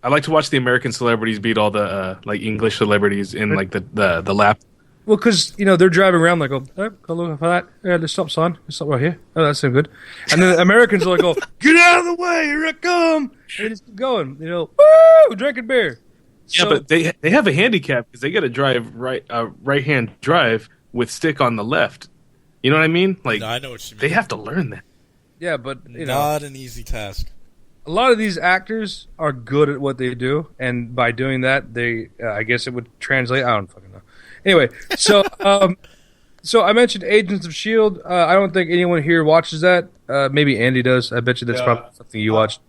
I like to watch the American celebrities beat all the English celebrities in the lap. Well, because they're driving around go look for that. Yeah, let's stop sign. Let's stop right here. Oh, that's so good. And then the Americans are go, get out of the way, here I come. And they just keep going. Woo, drinking beer. Yeah, but they have a handicap because they got to drive right hand drive with stick on the left. You know what I mean? I know what you mean. They have to learn that. Yeah, but not an easy task. A lot of these actors are good at what they do, and by doing that, they I guess it would translate. I don't fucking know. Anyway, so so I mentioned Agents of S.H.I.E.L.D. I don't think anyone here watches that. Maybe Andy does. I bet you that's probably something you watched.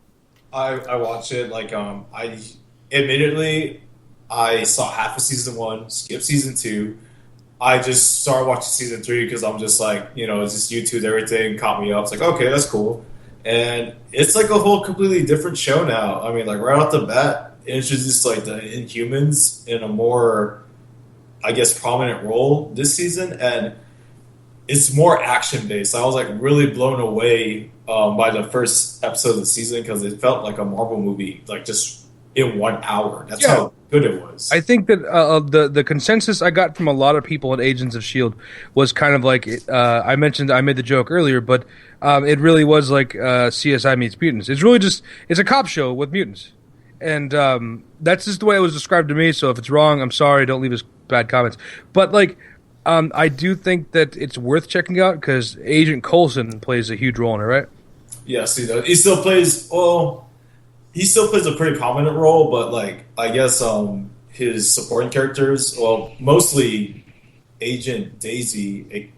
I watched it. I saw half of season 1, skipped season 2. I just started watching season 3 because I'm just it's just YouTube, everything caught me up. It's okay, that's cool. And it's a whole completely different show now. I mean, right off the bat, it introduced the Inhumans in a more, I guess, prominent role this season, and it's more action based. I was really blown away by the first episode of the season because it felt like a Marvel movie, just in 1 hour. That's how good it was. I think that the consensus I got from a lot of people at Agents of S.H.I.E.L.D. was kind of I mentioned, I made the joke earlier, but it really was CSI meets mutants. It's really it's a cop show with mutants. And that's just the way it was described to me, so if it's wrong, I'm sorry, don't leave us bad comments. But I do think that it's worth checking out because Agent Coulson plays a huge role in it, right? Yeah, see, he still plays. Well, he still plays a pretty prominent role, but like I guess his supporting characters, well, mostly Agent Daisy,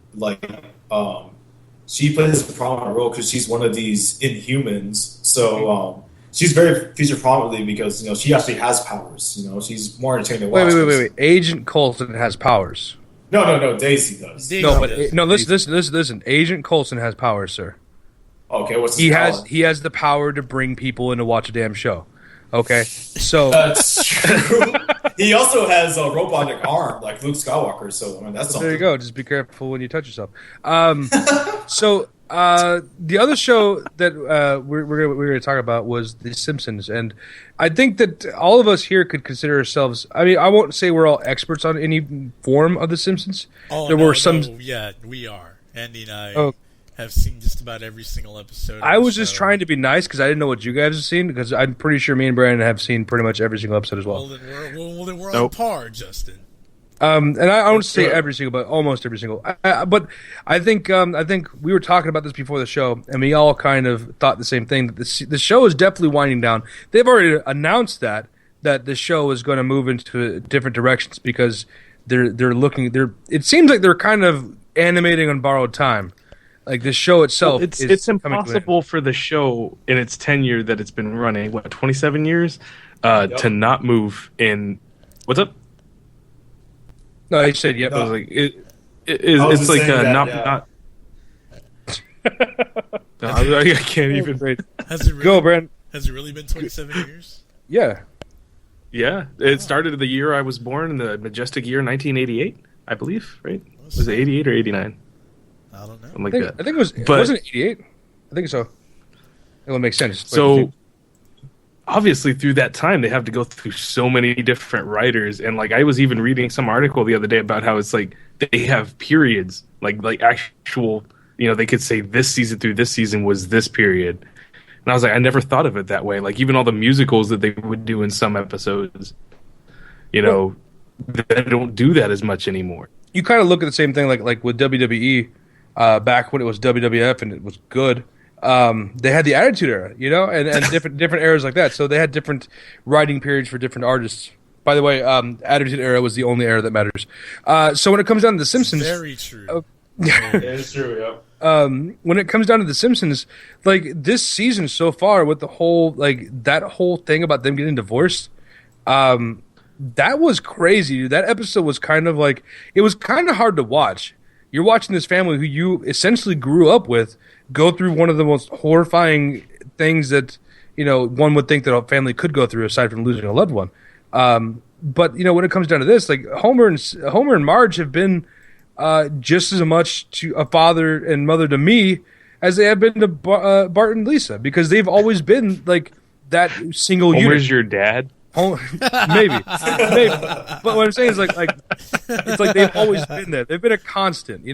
she plays a prominent role because she's one of these Inhumans. So she's very featured prominently because she actually has powers. She's more entertaining to watch. Wait. Agent Coulson has powers. No. Daisy does. Listen. Agent Coulson has powers, sir. Okay, what's his power? He has the power to bring people in to watch a damn show. Okay, so that's true. He also has a robotic arm like Luke Skywalker. So I mean, that's something. There you go. Just be careful when you touch yourself. So the other show that we're going to talk about was The Simpsons, and I think that all of us here could consider ourselves. I mean, I won't say we're all experts on any form of The Simpsons. Yeah, we are. Andy and I have seen just about every single episode. I was just trying to be nice because I didn't know what you guys have seen, because I'm pretty sure me and Brandon have seen pretty much every single episode as well. Well, then we're on par, Justin. And I won't say every single, but almost every single. But I think we were talking about this before the show, and we all kind of thought the same thing. That the show is definitely winding down. They've already announced that the show is going to move into different directions because they're looking. It seems like they're kind of animating on borrowed time. Like the show itself, it's impossible for the show in its tenure that it's been running, 27 years, to not move in. What's up? No, he said yep. I was like, it's like not. I can't even. Has it really, go, Brent. Has it really been 27 years? Yeah. Yeah, it started the year I was born, in the majestic year 1988, I believe. Right? Was it 88 or 89? I don't know. I think it was. Wasn't it 88? I think so. It would make sense. So, obviously, through that time, they have to go through so many different writers, and like I was even reading some article the other day about how it's like they have periods, like actual. They could say this season through this season was this period, and I was like, I never thought of it that way. Like even all the musicals that they would do in some episodes, they don't do that as much anymore. You kind of look at the same thing, like with WWE. Back when it was WWF and it was good, they had the Attitude Era, and different eras like that. So they had different writing periods for different artists. By the way, Attitude Era was the only era that matters. So when it comes down to The Simpsons, very true. It's true. Yeah. When it comes down to The Simpsons, like this season so far, with the whole that whole thing about them getting divorced, that was crazy. Dude. That episode was kind of it was kind of hard to watch. You're watching this family who you essentially grew up with go through one of the most horrifying things that one would think that a family could go through, aside from losing a loved one. But when it comes down to this, Homer and Marge have been just as much to a father and mother to me as they have been to Bart and Lisa, because they've always been that single unit. Homer's your dad? Maybe. But what I'm saying is it's like they've always been there. They've been a constant,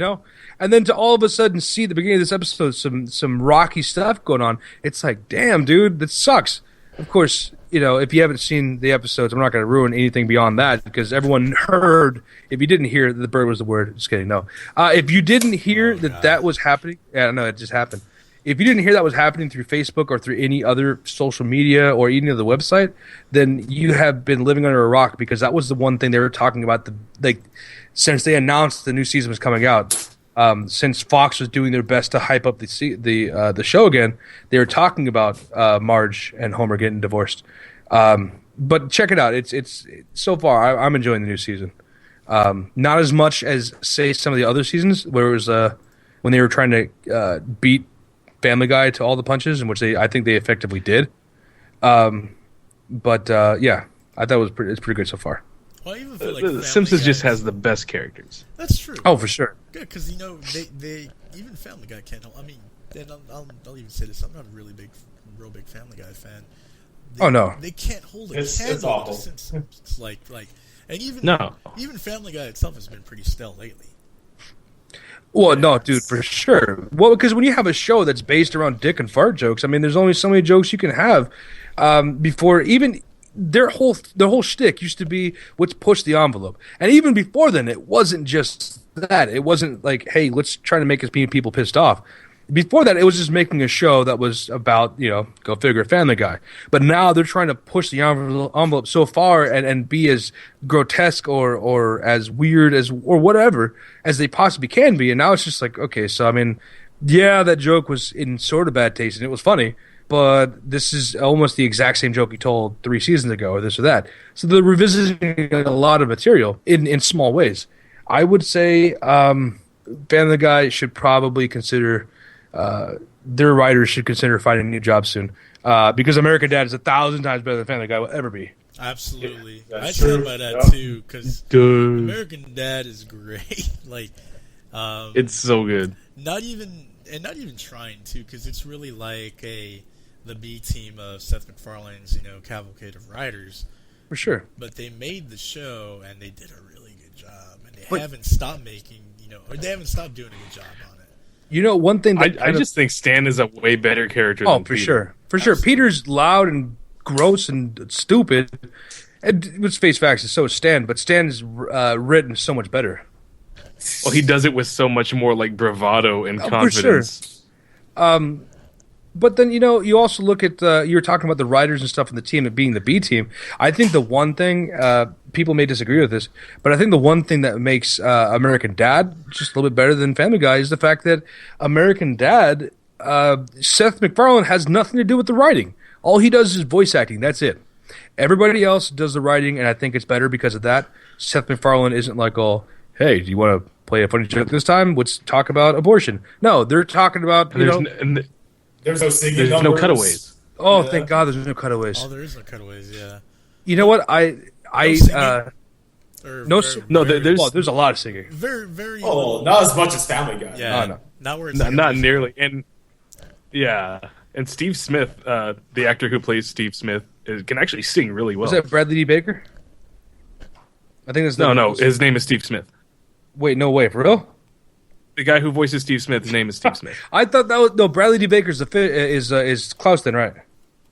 And then to all of a sudden see at the beginning of this episode some rocky stuff going on, it's like, damn, dude, that sucks. Of course, if you haven't seen the episodes, I'm not going to ruin anything beyond that, because everyone heard. If you didn't hear, the bird was the word. Just kidding. No. If you didn't hear that was happening, no, it just happened. If you didn't hear that was happening through Facebook or through any other social media or any other website, then you have been living under a rock, because that was the one thing they were talking about. Since they announced the new season was coming out, since Fox was doing their best to hype up the show again, they were talking about Marge and Homer getting divorced. But check it out. It's so far I'm enjoying the new season. Not as much as say some of the other seasons where it was when they were trying to beat Family Guy to all the punches, in which I think they effectively did. But yeah, I thought it's pretty good so far. Well, I even feel like The Simpsons just has the best characters. That's true. Oh, for sure. Good, because they even Family Guy can't help. I mean, and I'll even say this: I'm not a real big Family Guy fan. They can't hold a It's candle to awful. The Simpsons. And even Family Guy itself has been pretty stale lately. Well, no, dude, for sure. Well, because when you have a show that's based around dick and fart jokes, I mean, there's only so many jokes you can have before even their whole shtick used to be let's push the envelope, and even before then, it wasn't just that. It wasn't like, hey, let's try to make as many people pissed off. Before that, it was just making a show that was about, go figure, Family Guy. But now they're trying to push the envelope so far and be as grotesque or as weird or whatever as they possibly can be. And now it's just like, okay, so I mean, yeah, that joke was in sort of bad taste and it was funny, but this is almost the exact same joke he told 3 seasons ago or this or that. So they're revisiting a lot of material in small ways. I would say Family Guy should probably consider... their writers should consider finding a new job soon, because American Dad is 1,000 times better than Family Guy will ever be. Absolutely, Yeah, I that's stand true. by that Yeah. too. Because American Dad is great. Like, It's so good. not even trying to, because it's really like the B team of Seth MacFarlane's cavalcade of writers. For sure. But they made the show and they did a really good job, and they But- haven't stopped making or they haven't stopped doing a good job on it. One thing that I just think Stan is a way better character. Oh, than for Peter. sure. For sure. Peter's loud and gross and stupid. And let's face facts, so is Stan, but Stan's written so much better. Well, he does it with so much more like bravado and For confidence. But then, you also look at, you were talking about the writers and stuff in the team and being the B team. I think the one thing, people may disagree with this, but I think the one thing that makes American Dad just a little bit better than Family Guy is the fact that American Dad, Seth MacFarlane has nothing to do with the writing. All he does is voice acting. That's it. Everybody else does the writing, and I think it's better because of that. Seth MacFarlane isn't like, oh, hey, do you want to play a funny joke this time? Let's talk about abortion. No, they're talking about, There's no singing there's no numbers. cutaways. oh, Yeah. thank God there's no cutaways. Oh, there is no cutaways. Yeah. You know what? singing? Or No, No, very, there's a lot of singing. very, very. Oh, little. not as much as Family Guy. Yeah. Oh, no. Not where it's not nearly. And yeah, and Steve Smith, the actor who plays Steve Smith, can actually sing really well. Was that Bradley D. Baker? I think that's No, his name is Steve Smith. Wait, no way, for real? The guy who voices Steve Smith, his name is Steve Smith. I thought that was no. Bradley D. Baker's is Klaus then, right?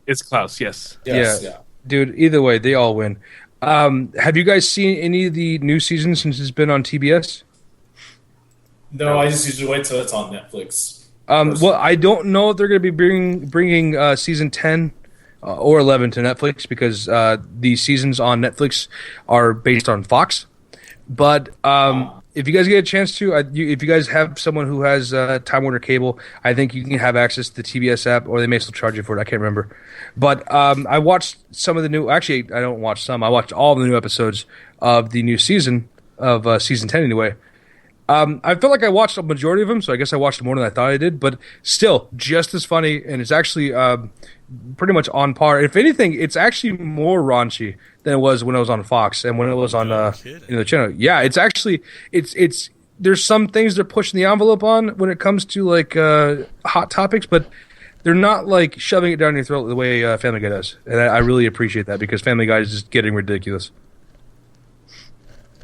It's Klaus, yes. Yes, Yeah. yeah. Dude, either way, they all win. Have you guys seen any of the new seasons since it's been on TBS? No, I just usually wait till it's on Netflix. Well, I don't know if they're going to be bringing season 10 or 11 to Netflix because the seasons on Netflix are based on Fox. But if you guys get a chance to, if you guys have someone who has Time Warner Cable, I think you can have access to the TBS app, or they may still charge you for it. I can't remember. But I watched some of the new. Actually, I don't watch some. I watched all the new episodes of the new season of season 10 anyway. I felt like I watched a majority of them, so I guess I watched more than I thought I did. But still, just as funny, and it's actually pretty much on par. If anything, it's actually more raunchy than it was when it was on Fox and when it was on the channel. Yeah, it's actually it's there's some things they're pushing the envelope on when it comes to like hot topics, but they're not like shoving it down your throat the way Family Guy does, and I really appreciate that because Family Guy is just getting ridiculous.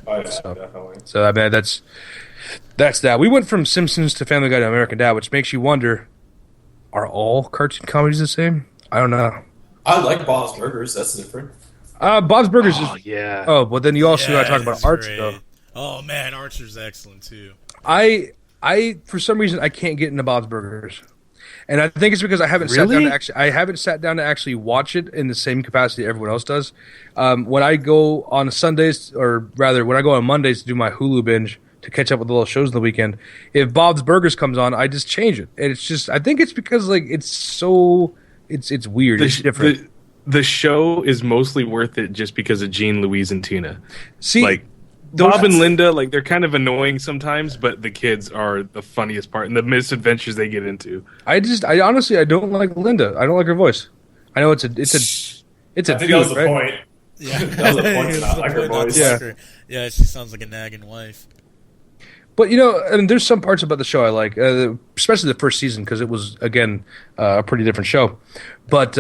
Oh, yeah, definitely. So I mean that's that. We went from Simpsons to Family Guy to American Dad, which makes you wonder: are all cartoon comedies the same? I don't know. I like Bob's Burgers. That's different. Bob's Burgers Oh, is. yeah. Oh, but then you also got to talk about it's Archer great. though. Oh man, Archer's excellent too. I for some reason I can't get into Bob's Burgers, and I think it's because I haven't sat down to actually watch it in the same capacity everyone else does. When I go on Sundays, or rather, when I go on Mondays to do my Hulu binge to catch up with the little shows on the weekend, if Bob's Burgers comes on, I just change it, and it's just I think it's because like it's weird, it's different. The show is mostly worth it just because of Gene, Louise, and Tina. See, Like Bob and Linda, like they're kind of annoying sometimes, but the kids are the funniest part and the misadventures they get into. I honestly I don't like Linda. I don't like her voice. I know it's a I think that dude, was the right? point. Yeah, That was the point to not like her voice. Yeah. Yeah, she sounds like a nagging wife. But I mean, there's some parts about the show I like, especially the first season because it was again a pretty different show. But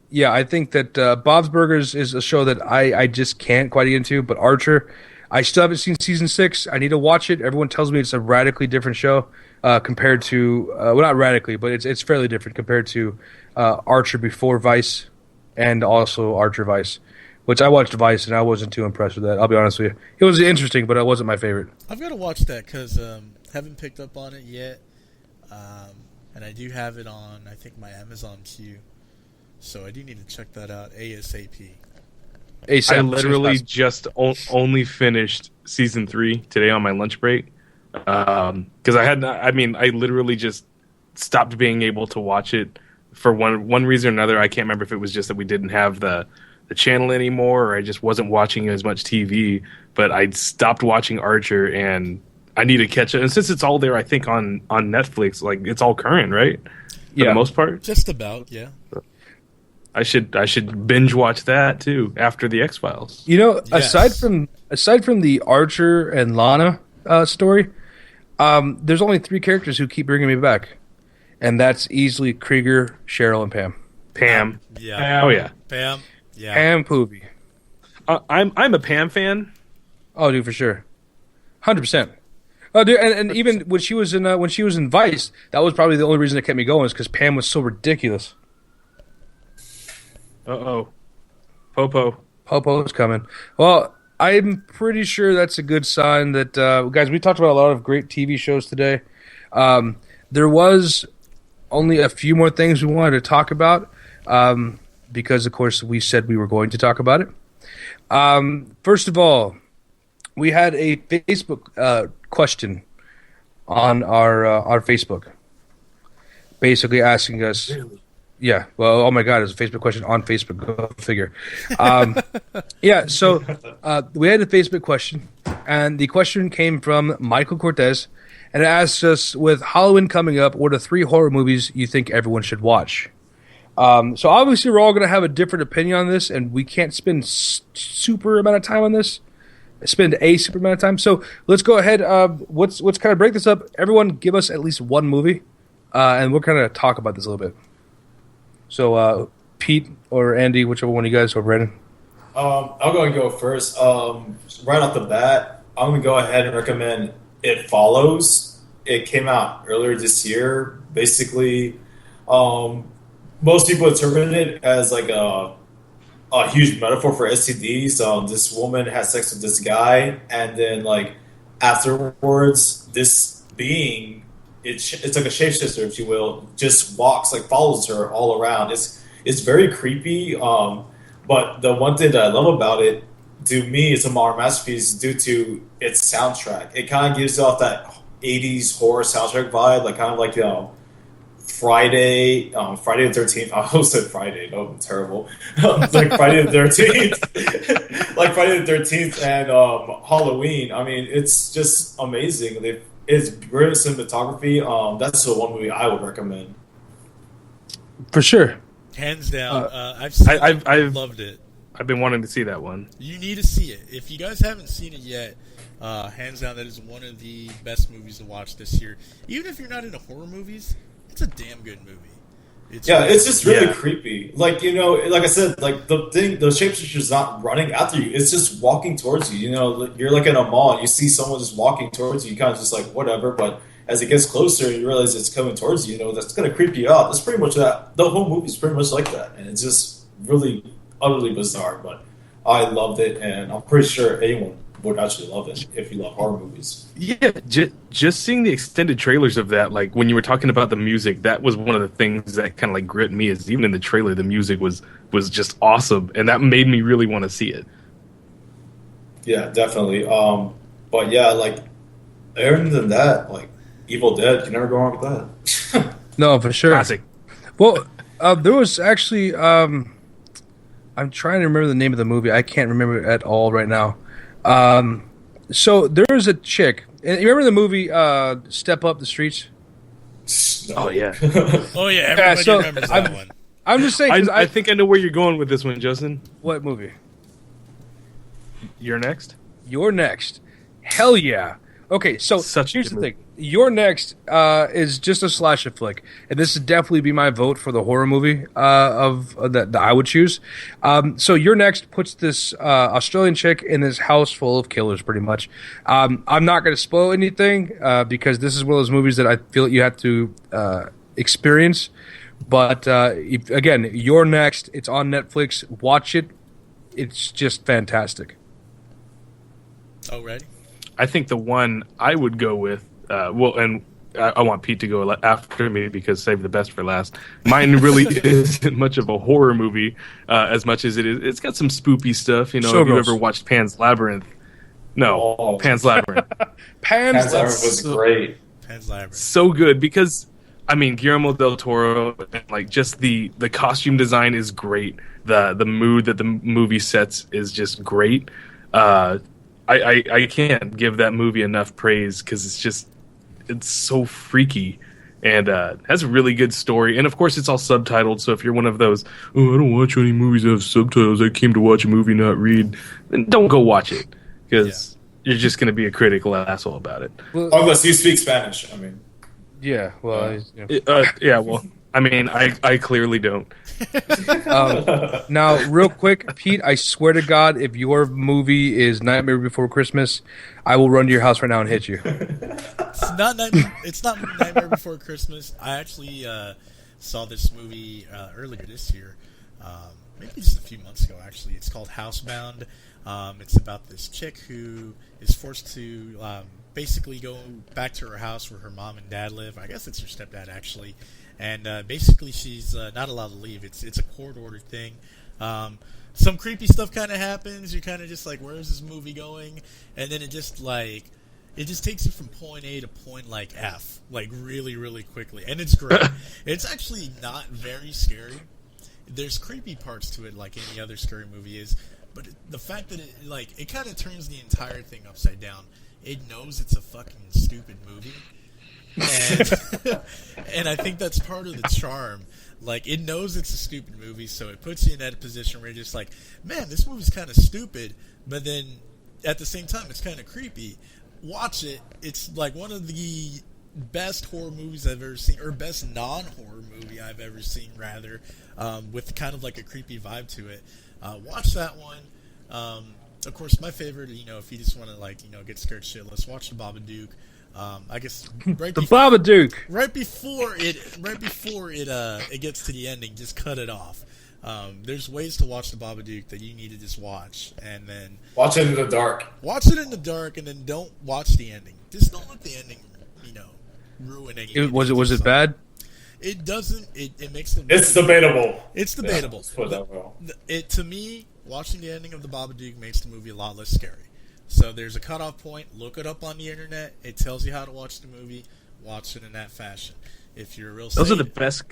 yeah, I think that Bob's Burgers is a show that I just can't quite get into. But Archer, I still haven't seen season 6. I need to watch it. Everyone tells me it's a radically different show compared to well, not radically, but it's fairly different compared to Archer before Vice. and also Archer Vice, which I watched Vice and I wasn't too impressed with that. I'll be honest with you. It was interesting, but it wasn't my favorite. I've got to watch that because haven't picked up on it yet, and I do have it on I think my Amazon queue, so I do need to check that out ASAP. I literally just only finished season 3 today on my lunch break because I literally just stopped being able to watch it for one reason or another. I can't remember if it was just that we didn't have the channel anymore, or I just wasn't watching as much TV. But I stopped watching Archer, and I need to catch it. And since it's all there, I think on Netflix, like it's all current, right? For the most part, just about, yeah. I should binge watch that too after the X-Files. You know, Yes. aside from the Archer and Lana story, there's only 3 characters who keep bringing me back, and that's easily Krieger, Cheryl, and Pam. Pam. Yeah. Oh yeah. Pam. Yeah. Pam Poovy. I'm a Pam fan. Oh, dude, for sure, 100%. Oh, dude, and even when she was in Vice, that was probably the only reason that kept me going, is because Pam was so ridiculous. Uh-oh. Popo. Popo's coming. Well, I'm pretty sure that's a good sign that, guys, we talked about a lot of great TV shows today. There was only a few more things we wanted to talk about, because, of course, we said we were going to talk about it. First of all, we had a Facebook question on our Facebook, basically asking us... Really? Yeah, well, oh my God, it's a Facebook question on Facebook. Go figure. Yeah, so we had a Facebook question, and the question came from Michael Cortez, and it asked us, with Halloween coming up, what are 3 horror movies you think everyone should watch? So obviously we're all going to have a different opinion on this, and we can't spend super amount of time on this. Spend a super amount of time. So let's go ahead. Let's kind of break this up. Everyone give us at least one movie, and we'll kind of talk about this a little bit. So, Pete or Andy, whichever one of you guys, or Brandon. I'm going to go first. Right off the bat, I'm going to go ahead and recommend It Follows. It came out earlier this year. Basically, most people interpret it as like a huge metaphor for STDs. This woman has sex with this guy, and then like afterwards, this being, it's like a shapeshifter, if you will, just walks, like follows her all around. It's very creepy. But the one thing that I love about it, to me, it's a modern masterpiece due to its soundtrack. It kind of gives off that 80s horror soundtrack vibe, like kind of like Friday the 13th. I almost said Friday. Oh, terrible. Like Friday the 13th, like Friday the 13th and Halloween. I mean, it's just amazing. It's brilliant cinematography. That's the one movie I would recommend. For sure. Hands down. I've seen it. I've loved it. I've been wanting to see that one. You need to see it. If you guys haven't seen it yet, hands down, that is one of the best movies to watch this year. Even if you're not into horror movies, it's a damn good movie. It's just really creepy. Like, like I said, like the shapeshifter's not running after you. It's just walking towards you. You're like in a mall and you see someone just walking towards you. You kind of just like, whatever. But as it gets closer, you realize it's coming towards you. That's going to creep you out. That's pretty much that. The whole movie's pretty much like that. And it's just really, utterly bizarre. But I loved it. And I'm pretty sure anyone would actually love it if you love horror movies. Yeah, just seeing the extended trailers of that, like when you were talking about the music, that was one of the things that kind of like gripped me. Is even in the trailer, the music was just awesome, and that made me really want to see it. Yeah, definitely. But yeah, like other than that, like Evil Dead, you never go wrong with that. No, for sure. Classic. Well, there was actually I'm trying to remember the name of the movie. I can't remember it at all right now. So there was a chick. And you remember the movie Step Up the Streets? No. Oh yeah. Oh yeah, everybody remembers that one. I'm just saying. I think I know where you're going with this one, Justin. What movie? You're next. You're Next. Hell yeah. Okay, so here's the thing. You're Next is just a slasher flick, and this would definitely be my vote for the horror movie that I would choose. So You're Next puts this Australian chick in this house full of killers, pretty much. I'm not going to spoil anything because this is one of those movies that I feel you have to experience. But again, You're Next. It's on Netflix. Watch it. It's just fantastic. Oh, ready? I think the one I would go with, and I want Pete to go after me because save the best for last. Mine really isn't much of a horror movie as much as it is. It's got some spoopy stuff. You know, So have you gross. ever watched Pan's Labyrinth? No, Oh. Pan's Labyrinth. Pan's Labyrinth was great. Pan's Labyrinth. So good because, I mean, Guillermo del Toro, like just the costume design is great. The mood that the movie sets is just great. I can't give that movie enough praise because it's so freaky and has a really good story. And of course, it's all subtitled. So if you're one of those, oh, I don't watch any movies that have subtitles. I came to watch a movie, not read. Then don't go watch it because you're just going to be a critical asshole about it. Well, Unless you speak Spanish. I mean, yeah. Well, you know. Yeah, well, I mean, I clearly don't. Now, real quick, Pete, I swear to God, if your movie is Nightmare Before Christmas, I will run to your house right now and hit you. It's not Nightmare Before Christmas. I actually saw this movie earlier this year, maybe just a few months ago. Actually, it's called Housebound. It's about this chick who is forced to basically go back to her house where her mom and dad live. I guess it's her stepdad actually, and basically she's not allowed to leave. It's a court order thing. Some creepy stuff kind of happens. You're kind of just like, where is this movie going? And then it just takes you from point A to point like F, like really, really quickly. And it's great. It's actually not very scary. There's creepy parts to it like any other scary movie is. But the fact that it kind of turns the entire thing upside down. It knows it's a fucking stupid movie. And, and I think that's part of the charm. Like, it knows it's a stupid movie, so it puts you in that position where you're just like, man, this movie's kind of stupid, but then at the same time, it's kind of creepy. Watch it. It's like one of the best horror movies I've ever seen, or best non-horror movie I've ever seen, rather, with kind of like a creepy vibe to it. Watch that one. Of course, my favorite, if you just want to get scared shitless, watch The Babadook. I guess right The Babadook. right before it gets to the ending, just cut it off. There's ways to watch The Babadook that you need to just watch, and then watch it in the dark. Watch it in the dark, and then don't watch the ending. Just don't let the ending, ruin anything. Was it bad? It doesn't. It makes the. It's debatable. It's debatable. Yeah, let's put it that well. To me, watching the ending of The Babadook makes the movie a lot less scary. So there's a cutoff point. Look it up on the internet. It tells you how to watch the movie. Watch it in that fashion. If you're a real Those are the best.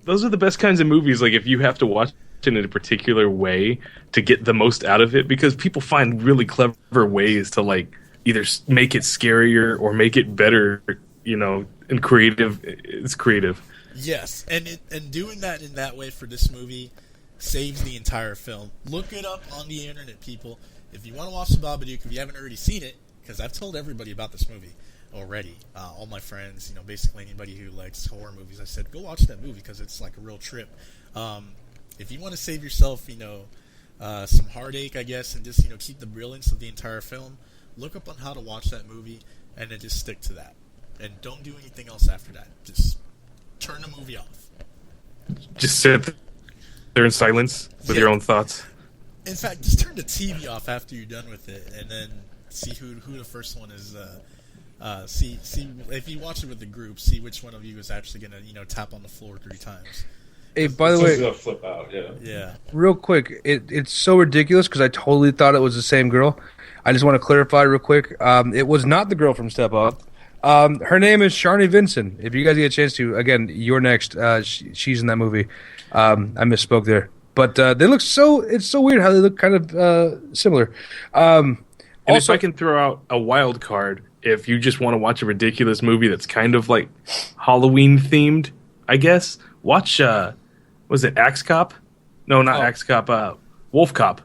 Those are the best kinds of movies. Like if you have to watch it in a particular way to get the most out of it, because people find really clever ways to either make it scarier or make it better. And creative. It's creative. Yes, and doing that in that way for this movie saves the entire film. Look it up on the internet, people. If you want to watch The Babadook, if you haven't already seen it, because I've told everybody about this movie already, all my friends, basically anybody who likes horror movies, I said, go watch that movie because it's like a real trip. If you want to save yourself, some heartache, I guess, and just, keep the brilliance of the entire film, look up on how to watch that movie, and then just stick to that. And don't do anything else after that. Just turn the movie off. Just sit there in silence with your own thoughts. In fact, just turn the TV off after you're done with it, and then see who the first one is. See if you watch it with the group, see which one of you is actually gonna tap on the floor 3 times. Hey, by the way, Gonna flip out. Yeah. Yeah. real quick, it's so ridiculous because I totally thought it was the same girl. I just want to clarify real quick. It was not the girl from Step Up. Her name is Sharni Vinson. If you guys get a chance to, again, You're Next. She's in that movie. I misspoke there. But they look it's so weird how they look kind of similar. And Also, if I can throw out a wild card, if you just want to watch a ridiculous movie that's kind of like Halloween themed, I guess, watch, was it Axe Cop? No, not Axe Cop, Wolf Cop.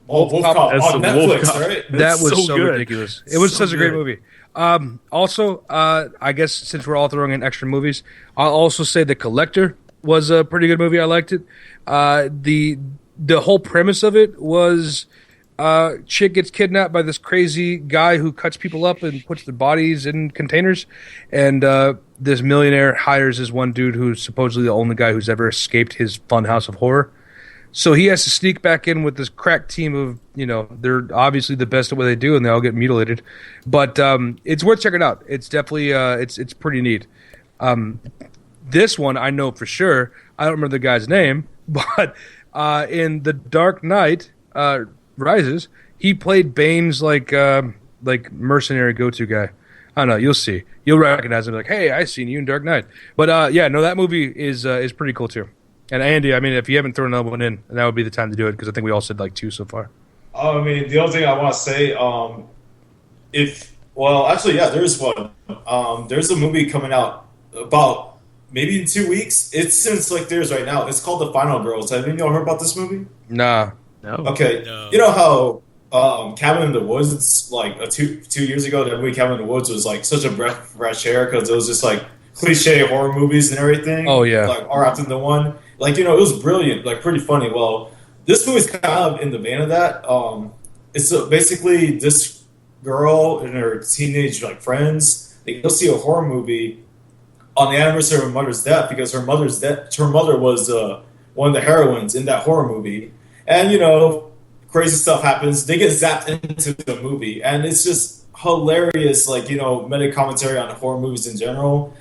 Wolf Cop That's on the Netflix, Wolf Cop. right? that was so good. ridiculous. It was So such a great good. movie. Also, I guess since we're all throwing in extra movies, I'll also say The Collector was a pretty good movie. I liked it. The whole premise of it was chick gets kidnapped by this crazy guy who cuts people up and puts their bodies in containers, and this millionaire hires this one dude who's supposedly the only guy who's ever escaped his funhouse of horror. So he has to sneak back in with this crack team of, they're obviously the best at what they do, and they all get mutilated. But it's worth checking out. It's definitely it's pretty neat. This one I know for sure. I don't remember the guy's name, but in The Dark Knight Rises, he played Bane's like mercenary go-to guy. I don't know. You'll see. You'll recognize him. Like, hey, I seen you in Dark Knight. But that movie is pretty cool too. And Andy, I mean, if you haven't thrown another one in, that would be the time to do it because I think we all said like 2 so far. I mean, the only thing I want to say, there's one. There's a movie coming out about maybe in 2 weeks. It's in like theaters right now. It's called The Final Girls. Have any of y'all heard about this movie? Nah. No. Okay. No. You know how Cabin in the Woods, it's like 2 years ago, that movie Cabin in the Woods was like such a breath of fresh air because it was just like cliche horror movies and everything. Oh, yeah. Like all wrapped into one. Like, it was brilliant, like pretty funny. Well, this movie's kind of in the vein of that. It's basically this girl and her teenage friends. They go see a horror movie on the anniversary of her mother's death because her mother was one of the heroines in that horror movie. And crazy stuff happens. They get zapped into the movie, and it's just hilarious. Meta commentary on horror movies in general.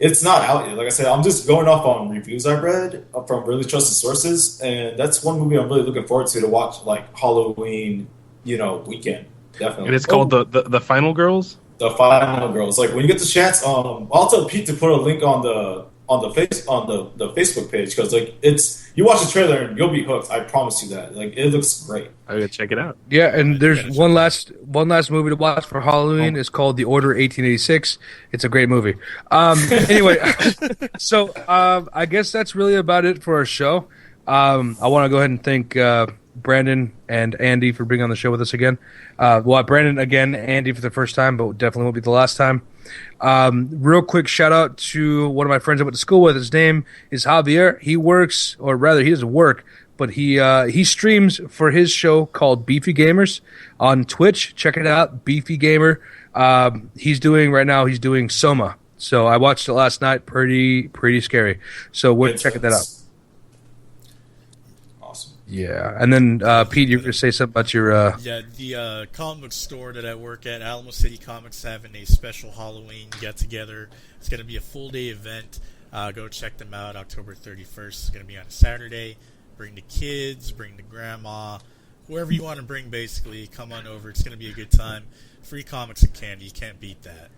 It's not out yet. Like I said, I'm just going off on reviews I've read from really trusted sources, and that's one movie I'm really looking forward to watch Halloween, weekend. Definitely. And it's called the Final Girls. The Final Girls. When you get the chance, I'll tell Pete to put a link on the Facebook page because you watch the trailer and you'll be hooked. I promise you that. It looks great. I'm gonna check it out. Yeah, and there's one last movie to watch for Halloween. It's called The Order 1886. It's a great movie. Anyway, so I guess that's really about it for our show. I want to go ahead and thank Brandon and Andy for being on the show with us again. Brandon again, Andy for the first time, but definitely won't be the last time. Real quick shout out to one of my friends I went to school with. His name is Javier. He works, or rather he doesn't work, but he streams for his show called Beefy Gamers on Twitch. Check it out, Beefy Gamer. He's doing S.O.M.A. So I watched it last night. Pretty scary. So we're checking that out. Yeah, and then Pete, you were going to say something about your... the comic book store that I work at, Alamo City Comics, having a special Halloween get-together. It's going to be a full-day event. Go check them out, October 31st. It's going to be on a Saturday. Bring the kids, bring the grandma, whoever you want to bring, basically. Come on over. It's going to be a good time. Free comics and candy. You can't beat that.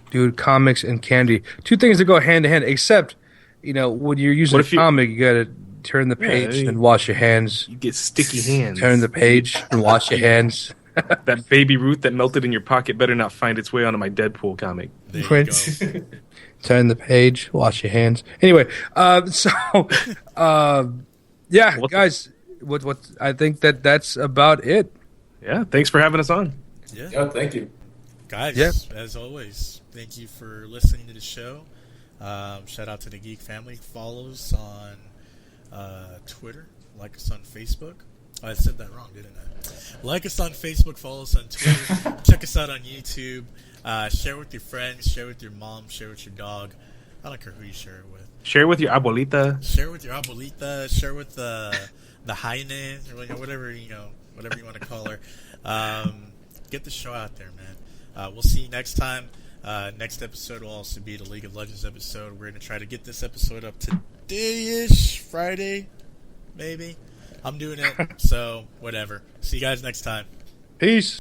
Dude, comics and candy. 2 things that go hand-in-hand, except, when you're using a comic, you got to... turn the page and wash your hands. You get sticky hands. Turn the page and wash your hands. That Baby Ruth that melted in your pocket better not find its way onto my Deadpool comic. Prince. Turn the page, wash your hands. Anyway, guys, what I think that's about it. Yeah, thanks for having us on. Yeah, thank you. Guys, as always, thank you for listening to the show. Shout out to the Geek Family. Follow us on Twitter, like us on Facebook. I said that wrong, didn't I? Like us on Facebook, follow us on Twitter, check us out on YouTube, share with your friends, share with your mom, share with your dog. I don't care who you share it with. Share with your abuelita. Share with your abuelita. Share with the hyena, or whatever you want to call her. Get the show out there, man. We'll see you next time. Next episode will also be the League of Legends episode. We're going to try to get this episode up today-ish, Friday, maybe. I'm doing it, so whatever. See you guys next time. Peace.